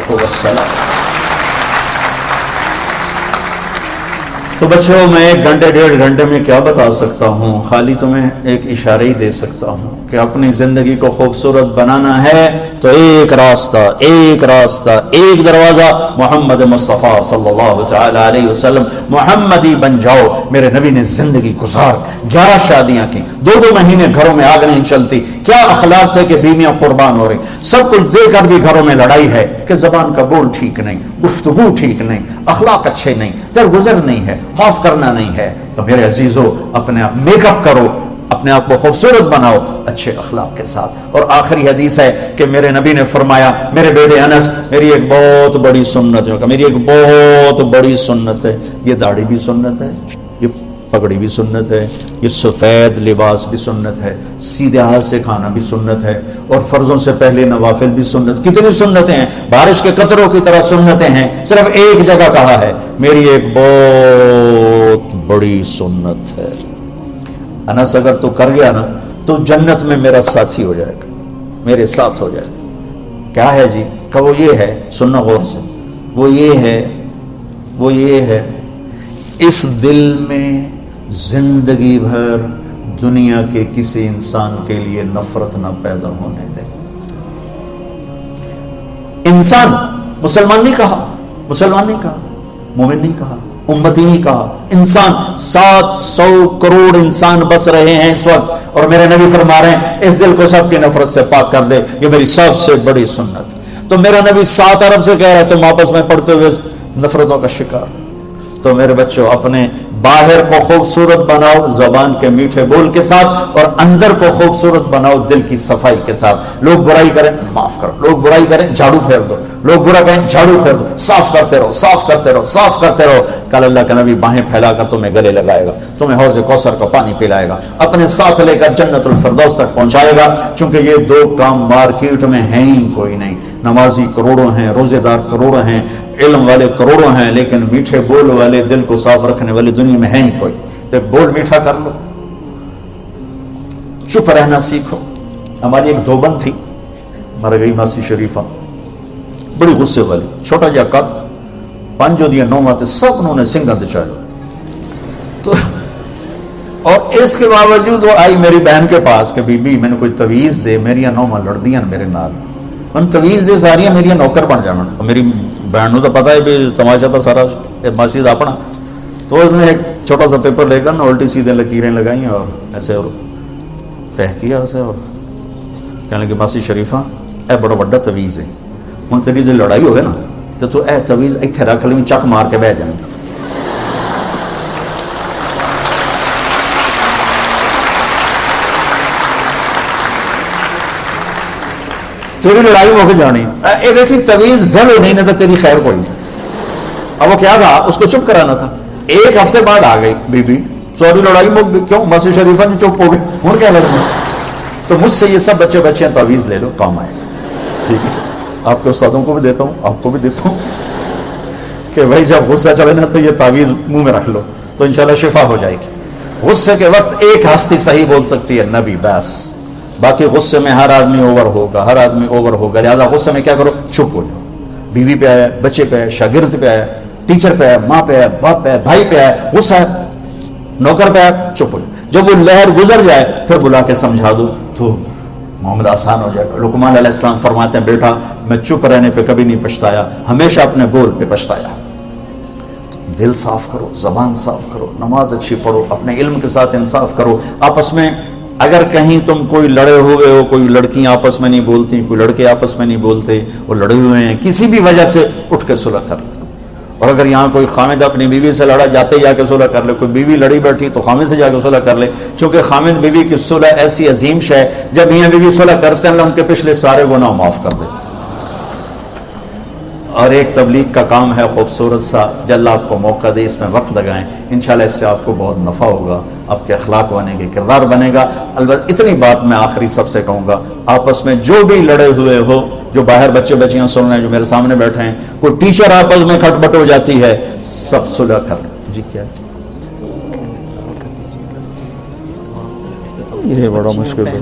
تو بچوں میں 1 گھنٹے 1.5 گھنٹے میں کیا بتا سکتا ہوں، خالی تمہیں ایک اشارہ ہی دے سکتا ہوں کہ اپنی زندگی کو خوبصورت بنانا ہے تو ایک راستہ، ایک دروازہ محمد مصطفیٰ صلی اللہ تعالی علیہ وسلم، محمدی بن جاؤ۔ میرے نبی نے زندگی گزار 11 شادیاں کی، 2 مہینے گھروں میں آگ نہیں چلتی، کیا اخلاق تھے کہ بیویاں قربان ہو رہی، سب کچھ دے کر بھی گھروں میں لڑائی ہے کہ زبان کا بول ٹھیک نہیں، گفتگو ٹھیک نہیں، اخلاق اچھے نہیں، درگزر نہیں ہے، معاف کرنا نہیں ہے۔ تو میرے عزیزو اپنے آپ میک اپ کرو، اپنے آپ کو خوبصورت بناؤ اچھے اخلاق کے ساتھ۔ اور آخری حدیث ہے کہ میرے نبی نے فرمایا، میرے بیٹے انس میری ایک بہت بڑی سنت ہے، میری ایک بہت بڑی سنت ہے، یہ داڑھی بھی سنت ہے، یہ پگڑی بھی سنت ہے، یہ سفید لباس بھی سنت ہے، سیدھے ہاتھ سے کھانا بھی سنت ہے، اور فرضوں سے پہلے نوافل بھی سنت۔ کتنی سنتیں ہیں، بارش کے قطروں کی طرح سنتیں ہیں، صرف ایک جگہ کہا ہے میری ایک بہت بڑی سنت ہے۔ انس اگر تو کر گیا نا تو جنت میں میرا ساتھی ہو جائے گا، میرے ساتھ ہو جائے گا۔ کیا ہے جی؟ کہ وہ یہ ہے، سننا غور سے، وہ یہ ہے اس دل میں زندگی بھر دنیا کے کسی انسان کے لیے نفرت نہ پیدا ہونے دے۔ انسان، مسلمان نہیں کہا، مومن نہیں کہا، امتی نہیں کہا، انسان 700 کروڑ انسان بس رہے ہیں اس وقت، اور میرے نبی فرما رہے ہیں اس دل کو سب کی نفرت سے پاک کر دے، یہ میری سب سے بڑی سنت۔ تو میرا نبی 7 ارب سے کہہ رہا ہے تم آپس میں پڑھتے ہوئے نفرتوں کا شکار۔ تو میرے بچوں اپنے باہر کو خوبصورت بناؤ زبان کے میٹھے بول کے ساتھ، اور اندر کو خوبصورت بناؤ دل کی صفائی کے ساتھ۔ لوگ برائی کریں معاف کرو، لوگ برائی کریں جھاڑو پھیر دو، لوگ برا کہیں جھاڑو پھیر دو، صاف کرتے رہو۔ کل اللہ کا نبی باہیں پھیلا کر تمہیں گلے لگائے گا، تمہیں حوض کوثر کا پانی پلائے گا، اپنے ساتھ لے کر جنت الفردوس تک پہنچائے گا۔ چونکہ یہ 2 کام مارکیٹ میں ہیں ہی کوئی نہیں، نمازی کروڑوں ہیں، روزے دار کروڑوں ہیں، علم والے کروڑوں ہیں، لیکن میٹھے بول والے، دل کو صاف رکھنے والے دنیا میں ہے ہی کوئی۔ تو بول میٹھا کر لو، چپ رہنا سیکھو۔ ہماری ایک دوبند تھی، مر گئی ماسی شریفہ، بڑی غصے والی، چھوٹا جا قد، 5 دیا 9 ماتے سب انہوں نے سنگا دچایا۔ تو اور اس کے باوجود وہ آئی میری بہن کے پاس کہ بی بی میں نے کوئی تویز دے، میری 9 ماں لڑدیاں میرے نال، ان تویز دے ساری میری نوکر بن جانا۔ میری بہن تو پتا ہے بھی تماشا تھا سارا مسجد اپنا، تو اس نے ایک چھوٹا سا پیپر لے کر الٹی سیدھے لکیریں لگائیں اور ایسے اور طے کیا اسے، اور کہنے لگے ماسی شریفہ اے بڑا بڑا تویز ہے، ہوں تیری جو لڑائی ہوگی نا تو اے تویز اتنے رکھ لیں، چک مار کے بہ جائیں۔ تیری لڑائی مک جانی. ایک دیکھی تویز ڈھل نہیں نہ تو تیری خیر کوئی. اب وہ کیا تھا, اس کو چپ کرانا تھا. ایک ہفتے بعد آ گئی بی بی, سوری لڑائی مک گئی. کیوں؟ مسجد شریفہ میں چپ ہو گئے, ہوں کیا لگنا. تو مجھ سے یہ سب بچے بچیاں تعویذ لے لو, کام آئے گا. ٹھیک ہے, آپ کے استادوں کو بھی دیتا ہوں, آپ کو بھی دیتا ہوں کہ بھائی جب غصہ چلے نا تو یہ تعویذ منہ میں رکھ لو تو انشاءاللہ شفا ہو جائے گی. غصے کے وقت ایک ہستی صحیح بول سکتی ہے, نبی, بس. باقی غصے میں ہر آدمی اوور ہوگا, ہر آدمی اوور ہوگا. لہٰذا غصے میں کیا کرو, چپ ہو جاؤ. بیوی پہ آیا, بچے پہ آیا, شاگرد پہ آیا, ٹیچر پہ آیا, ماں پہ آیا, باپ پہ آیا, بھائی پہ آیا, غصہ ہے, نوکر پہ آیا, چپ ہو جاؤ. جب وہ لہر گزر جائے پھر بلا کے سمجھا دو تو معاملہ آسان ہو جائے گا. لقمان علیہ السلام فرماتے ہیں, بیٹا میں چپ رہنے پہ کبھی نہیں پچھتایا, ہمیشہ اپنے بول پہ پچھتایا. دل صاف کرو, زبان صاف کرو, نماز اچھی پڑھو, اپنے علم کے ساتھ انصاف کرو. آپس میں اگر کہیں تم کوئی لڑے ہوئے ہو, کوئی لڑکیاں آپس میں نہیں بولتی, کوئی لڑکے آپس میں نہیں بولتے, وہ لڑے ہوئے ہیں کسی بھی وجہ سے, اٹھ کے صلح کر لو. اور اگر یہاں کوئی خامد اپنی بیوی سے لڑا, جاتے جا کے صلح کر لے. کوئی بیوی لڑی بیٹھی تو خامد سے جا کے صلح کر لے, چونکہ خامد بیوی کی صلح ایسی عظیم شے ہے, جب میاں بیوی صلح کرتے ہیں اللہ ان کے پچھلے سارے گناہ معاف کر دیتے ہیں. اور ایک تبلیغ کا کام ہے خوبصورت سا, جو اللہ آپ کو موقع دے اس میں وقت لگائیں, انشاءاللہ اس سے آپ کو بہت نفع ہوگا, آپ کے اخلاق بنے گے, کردار بنے گا. البتہ اتنی بات میں آخری سب سے کہوں گا, آپس میں جو بھی لڑے ہوئے ہو, جو باہر بچے بچیاں سن رہے ہیں, جو میرے سامنے بیٹھے ہیں, کوئی ٹیچر آپس میں کھٹ پٹ ہو جاتی ہے, سب صلح کر لیں. جی کیا یہ بڑا مشکل ہے.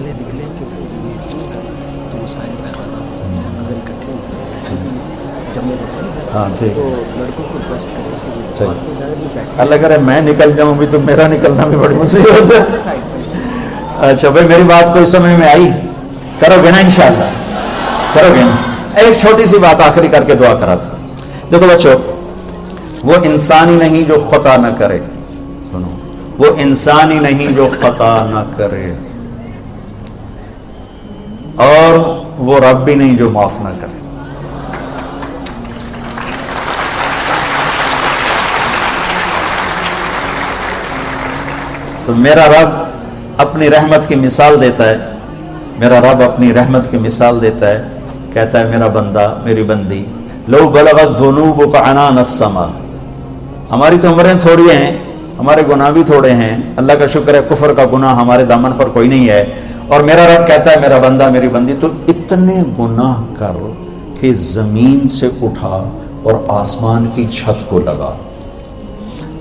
ہاں ٹھیک ہے, اللہ کرے میں نکل جاؤں بھی تو میرا نکلنا بھی بڑی مصیبت ہے. اچھا بھائی میری بات کوئی سمجھ میں آئی؟ کرو گے نا انشاءاللہ, کرو گے نا. ایک چھوٹی سی بات آخری کر کے دعا کرا تھا. دیکھو بچوں, وہ انسان ہی نہیں جو خطا نہ کرے, وہ انسان ہی نہیں جو خطا نہ کرے, اور وہ رب بھی نہیں جو معاف نہ کرے. تو میرا رب اپنی رحمت کی مثال دیتا ہے, میرا رب اپنی رحمت کی مثال دیتا ہے, کہتا ہے میرا بندہ, میری بندی, لو بلغت ذنوبک عنان السما. ہماری تو عمریں تھوڑی ہیں, ہمارے گناہ بھی تھوڑے ہیں, اللہ کا شکر ہے کفر کا گناہ ہمارے دامن پر کوئی نہیں ہے. اور میرا رب کہتا ہے میرا بندہ, میری بندی, تو اتنے گناہ کر کہ زمین سے اٹھا اور آسمان کی چھت کو لگا.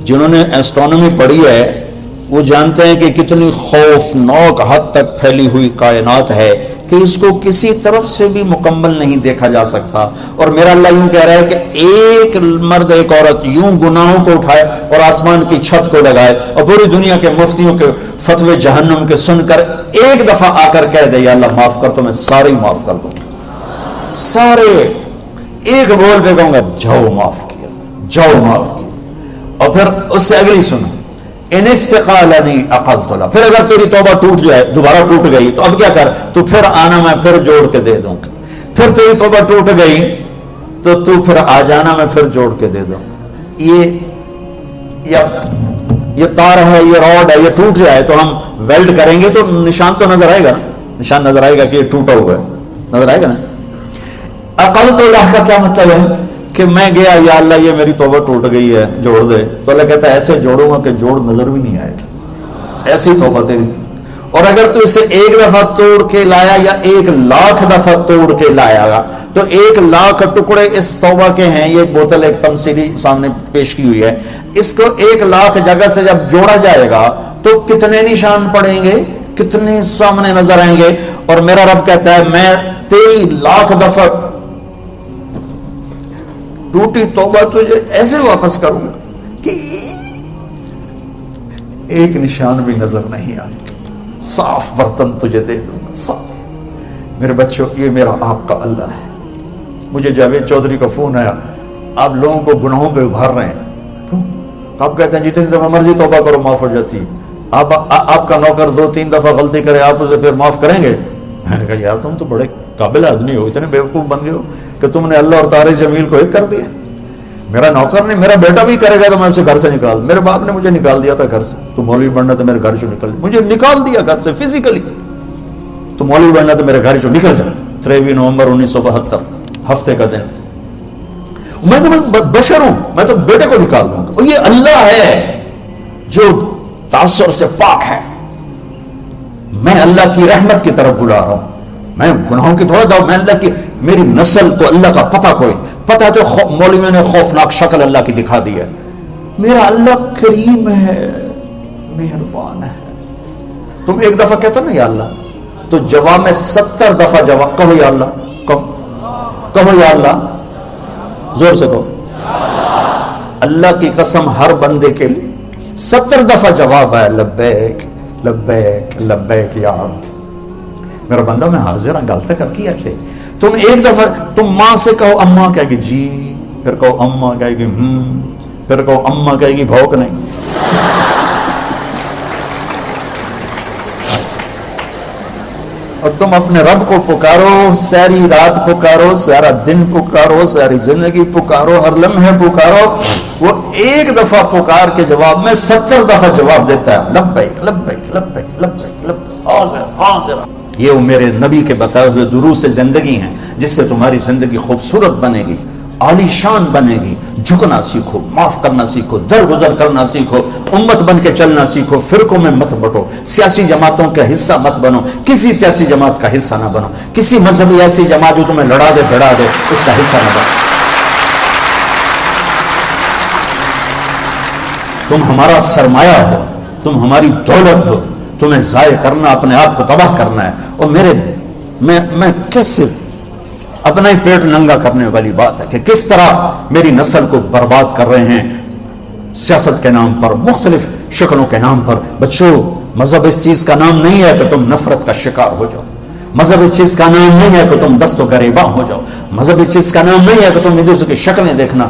جنہوں نے ایسٹرونومی پڑھی ہے وہ جانتے ہیں کہ کتنی خوفناک حد تک پھیلی ہوئی کائنات ہے کہ اس کو کسی طرف سے بھی مکمل نہیں دیکھا جا سکتا. اور میرا اللہ یوں کہہ رہا ہے کہ ایک مرد ایک عورت یوں گناہوں کو اٹھائے اور آسمان کی چھت کو لگائے, اور پوری دنیا کے مفتیوں کے فتوے جہنم کے سن کر ایک دفعہ آ کر کہہ دے یا اللہ معاف کر, تو میں سارے معاف کر دوں, سارے ایک بول پہ کہوں گا جاؤ معاف کیا, جاؤ معاف کیا. اور پھر اس سے اگلی سنو, ان استقالنی عقلت لک. پھر اگر تیری توبہ ٹوٹ جائے, دوبارہ ٹوٹ گئی, تو اب کیا کر, تو پھر آنا میں پھر جوڑ کے دے دوں. پھر تیری توبہ ٹوٹ گئی تو پھر آ جانا میں پھر جوڑ کے دے دوں. یہ تار ہے, یہ راڈ ہے, یہ ٹوٹ جائے تو ہم ویلڈ کریں گے تو نشان تو نظر آئے گا نا, نشان نظر آئے گا کہ یہ ٹوٹا ہوا ہے, نظر آئے گا نا. عقلت لک کا کیا مطلب ہے کہ میں گیا, یا اللہ یہ میری توبہ ٹوٹ گئی ہے, جوڑ دے. تو اللہ کہتا ہے ایسے جوڑوں گا کہ جوڑ نظر بھی نہیں آئے گا, ایسی توبہ تیری. اور اگر تو اسے ایک دفعہ توڑ کے لایا یا 1,00,000 دفعہ توڑ کے لایا گا, تو 1,00,000 ٹکڑے اس توبہ کے ہیں. یہ بوتل ایک تمثیلی سامنے پیش کی ہوئی ہے, اس کو 1,00,000 جگہ سے جب جوڑا جائے گا تو کتنے نشان پڑیں گے, کتنے سامنے نظر آئیں گے. اور میرا رب کہتا ہے میں تیری 1,00,000 دفعہ ٹوٹی توبہ تجھے ایسے واپس کروں گا کہ ایک نشان بھی نظر نہیں آئے گا, صاف برتن تجھے دے دوں گا, صاف. میرے بچوں, یہ میرا آپ کا اللہ ہے. مجھے جاوید چودھری کا فون آیا, آپ لوگوں کو گناہوں پہ ابھار رہے ہیں. کیوں؟ آپ کہتے ہیں جتنی دفعہ مرضی توبہ کرو معاف ہو جاتی. آپ کا نوکر 2-3 دفعہ غلطی کرے, آپ اسے پھر معاف کریں گے؟ میں نے کہا یار تم تو بڑے قابل آدمی ہو, اتنے بیوقوف بن گئے ہو کہ تم نے اللہ اور طارق جمیل کو ایک کر دیا. میرا نوکر نے, میرا بیٹا بھی کرے گا تو میں اسے گھر سے نکال, میرے باپ نے مجھے نکال دیا تھا گھر سے, تو مولوی بننا تو میرے گھر سے نکل, مجھے نکال دیا گھر سے فزیکلی, تو مولوی بننا تو میرے گھر سے نکل جا. 23 نومبر 1972 ہفتے کا دن. میں تو بشر ہوں, میں تو بیٹے کو نکال دوں گا. اور یہ اللہ ہے جو تعصر سے پاک ہے. میں اللہ کی رحمت کی طرف بلا رہا ہوں, میں گناہوں کی تھوڑا دعوت, میں اللہ کی, میری نسل کو اللہ کا پتہ کوئی پتہ تو مولویوں نے خوفناک شکل اللہ کی دکھا دی ہے. میرا اللہ کریم ہے, مہربان ہے. تم ایک دفعہ کہتے ہو نا یا اللہ, تو جواب میں 70 دفعہ جواب کہو یا اللہ, کہو یا اللہ, زور سے کہو. اللہ کی قسم ہر بندے کے لیے 70 دفعہ جواب ہے لبیک لبیک لبیک یا عبد. میرا بندہ میں حاضر ہوں, غلط کر کیا کہ تم ایک دفعہ تم ماں سے کہو اماں کہے گی جی, پھر کہو اماں کہے گی پھر کہو اماں کہے گی بھوک نہیں. اور تم اپنے رب کو پکارو, ساری رات پکارو, سارا دن پکارو, ساری زندگی پکارو, ہر لمحے پکارو. وہ ایک دفعہ پکار کے جواب میں 70 دفعہ جواب دیتا ہے لبیک لبیک لبیک لبیک لبیک حاضر حاضر. یہ میرے نبی کے بتائے ہوئے دروس زندگی ہیں جس سے تمہاری زندگی خوبصورت بنے گی, عالی شان بنے گی. جھکنا سیکھو, معاف کرنا سیکھو, درگزر کرنا سیکھو, امت بن کے چلنا سیکھو. فرقوں میں مت بٹو, سیاسی جماعتوں کا حصہ مت بنو, کسی سیاسی جماعت کا حصہ نہ بنو, کسی مذہبی ایسی جماعت جو تمہیں لڑا دے بڑھا دے اس کا حصہ نہ بنو. تم ہمارا سرمایہ ہو, تم ہماری دولت ہو, تمہیں ضائع کرنا اپنے آپ کو تباہ کرنا ہے. اور میں کیسے اپنا ہی پیٹ ننگا کرنے والی بات ہے کہ کس طرح میری نسل کو برباد کر رہے ہیں سیاست کے نام پر, مختلف شکلوں کے نام پر. بچوں, مذہب اس چیز کا نام نہیں ہے کہ تم نفرت کا شکار ہو جاؤ. مذہب اس چیز کا نام نہیں ہے کہ تم دست و گریباں ہو جاؤ. مذہب اس چیز کا نام نہیں ہے کہ تم ایک دوسرے کی شکلیں دیکھنا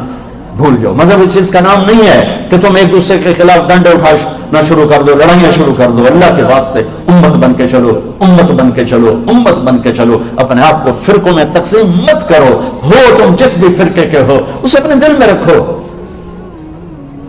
بھول جاؤ. مذہب اس چیز کا نام نہیں ہے کہ تم ایک دوسرے کے خلاف ڈنڈے اٹھانا شروع کر دو, لڑائیاں شروع کر دو. اللہ کے واسطے امت بن کے چلو, امت بن کے چلو, امت بن کے چلو. اپنے آپ کو فرقوں میں تقسیم مت کرو. ہو تم جس بھی فرقے کے ہو اسے اپنے دل میں رکھو,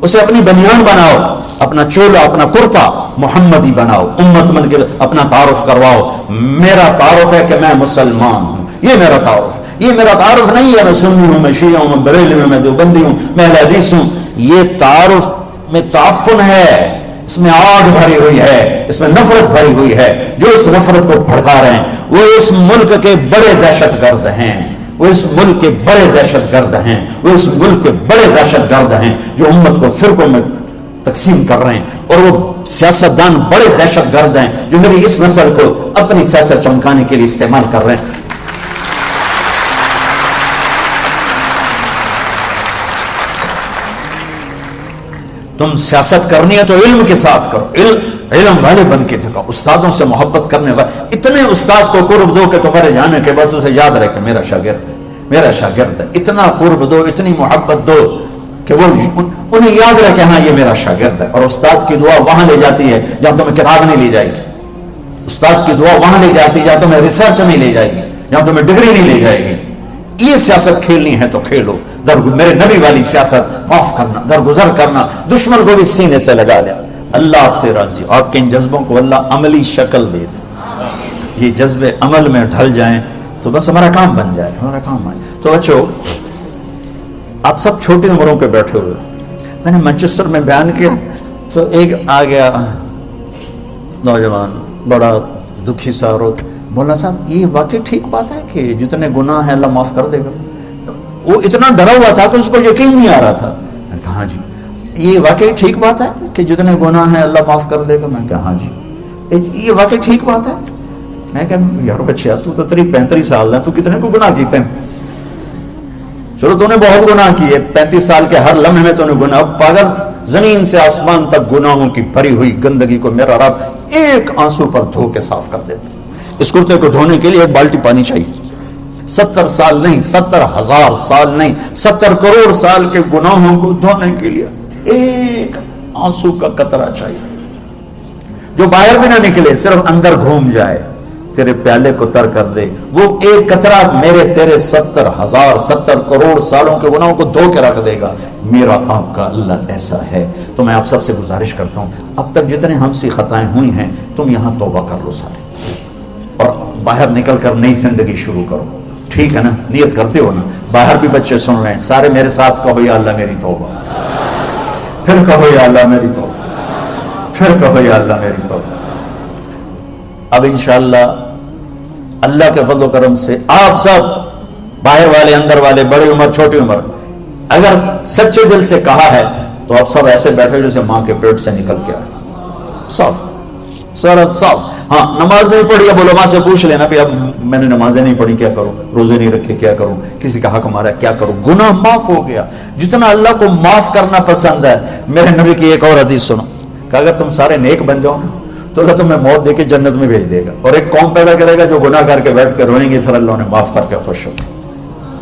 اسے اپنی بنیان بناؤ, اپنا چولا اپنا کرتا محمدی بناؤ, امت بن کے اپنا تعارف کرواؤ. میرا تعارف ہے کہ میں مسلمان ہوں, یہ میرا تعارف. یہ میرا تعارف نہیں ہے میں سنی ہوں, میں شیعہ ہوں, میں بریلوی ہوں, میں دیوبندی ہوں, میں اہل حدیث ہوں. یہ تعارف میں تعفن ہے, اس میں آگ بھری ہوئی ہے, اس میں نفرت بھری ہوئی ہے. جو اس نفرت کو بھڑکا رہے ہیں وہ اس ملک کے بڑے دہشت گرد ہیں, وہ اس ملک کے بڑے دہشت گرد ہیں, وہ اس ملک کے بڑے دہشت گرد ہیں جو امت کو فرقوں میں تقسیم کر رہے ہیں. اور وہ سیاستدان بڑے دہشت گرد ہیں جو میری اس نسل کو اپنی سیاست چمکانے کے لیے استعمال کر رہے ہیں. تم سیاست کرنی ہے تو علم کے ساتھ کرو, علم والے بن کے دکھاؤ, استادوں سے محبت کرنے والے. اتنے استاد کو قرب دو کہ تمہارے جانے کے بعد اسے یاد رہے کہ میرا شاگرد ہے, میرا شاگرد ہے. اتنا قرب دو, اتنی محبت دو کہ وہ انہیں یاد رہے کہ ہاں یہ میرا شاگرد ہے. اور استاد کی دعا وہاں لے جاتی ہے جہاں تمہیں کتاب نہیں لے جائے گی. استاد کی دعا وہاں لے جاتی ہے جہاں تمہیں ریسرچ نہیں لے جائے گی, جہاں تمہیں ڈگری نہیں لے جائے گی. یہ سیاست کھیلنی ہے تو کھیلو. میرے نبی والی سیاست, معاف کرنا, درگزر کرنا, دشمن کو بھی سینے سے لگا دیا. اللہ آپ سے راضی, آپ کے ان جذبوں کو اللہ عملی شکل دے دے. یہ جذبے عمل میں ڈھل جائیں تو بس ہمارا کام بن جائے, ہمارا کام ہے. تو بچو, آپ سب چھوٹی عمروں کے بیٹھے ہوئے. میں نے مانچسٹر میں بیان کیا تو ایک آ گیا نوجوان, بڑا دکھی سا رو, مولانا صاحب یہ واقعی ٹھیک بات ہے کہ جتنے گناہ ہیں اللہ معاف کر دے گا؟ وہ اتنا ڈرا ہوا تھا کہ اس کو یقین نہیں آ رہا تھا. میں کہا ہاں جی. یہ واقعی ٹھیک بات ہے کہ جتنے گناہ ہیں اللہ معاف کر دے گا؟ میں کہا ہاں جی. یہ واقعی ٹھیک بات ہے؟ میں کہا یار بچیا تو 35 سال ہے, تو کتنے کو گناہ کیتے ہیں؟ چلو تو نے بہت گناہ کیے, 35 سال کے ہر لمحے میں تو نے گناہ. پاگل, زمین سے آسمان تک گناہوں کی بھری ہوئی گندگی کو میرا رب ایک آنسو پر دھو کے صاف کر دیتا. اس کرتے کو دھونے کے لیے ایک بالٹی پانی چاہیے. 70 سال نہیں, 70,000 سال نہیں, 70 کروڑ سال کے گناہوں کو دھونے کے لیے ایک آنسو کا قطرہ چاہیے جو باہر بھی نہ نکلے, صرف اندر گھوم جائے, تیرے پیالے کو تر کر دے. وہ ایک قطرہ میرے تیرے 70,000 70 کروڑ سالوں کے گناہوں کو دھو کے رکھ دے گا. میرا آپ کا اللہ ایسا ہے. تو میں آپ سب سے گزارش کرتا ہوں, اب تک جتنے ہم سے خطائیں ہوئی ہیں تم یہاں توبہ کر لو سارے, اور باہر نکل کر نئی زندگی شروع کرو. ٹھیک ہے نا؟ نیت کرتے ہو نا؟ باہر بھی بچے سن رہے ہیں سارے میرے ساتھ کہو یا اللہ میری توبہ. پھر کہو یا اللہ میری توبہ. پھر کہو یا اللہ میری توبہ. اب انشاءاللہ اللہ کے فضل و کرم سے آپ سب باہر والے اندر والے بڑی عمر چھوٹی عمر اگر سچے دل سے کہا ہے تو آپ سب ایسے بیٹھے جیسے ماں کے پیٹ سے نکل کے آئے. صاف سارا صاف. ہاں نماز نہیں پڑھی اب علماء سے پوچھ لینا بھی اب میں نے نمازیں نہیں پڑھی کیا کروں, روزے نہیں رکھے کیا کروں, کسی کا حق مارا کیا کروں. گناہ معاف ہو گیا. جتنا اللہ کو معاف کرنا پسند ہے, میرے نبی کی ایک اور حدیث سنو کہ اگر تم سارے نیک بن جاؤ نا تو اللہ تمہیں موت دے کے جنت میں بھیج دے گا, اور ایک قوم پیدا کرے گا جو گناہ کر کے بیٹھ کے روئیں گے, پھر اللہ انہیں معاف کر کے خوش ہو.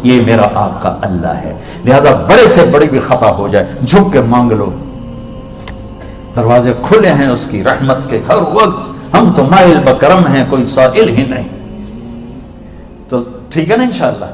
یہ میرا آپ کا اللہ ہے. لہذا بڑے سے بڑی بھی خطا ہو جائے جھک کے مانگ لو, دروازے کھلے ہیں اس کی رحمت کے ہر وقت. ہم تو مائل بکرم ہیں, کوئی سائل ہی نہیں. تو ٹھیک ہے نا انشاءاللہ.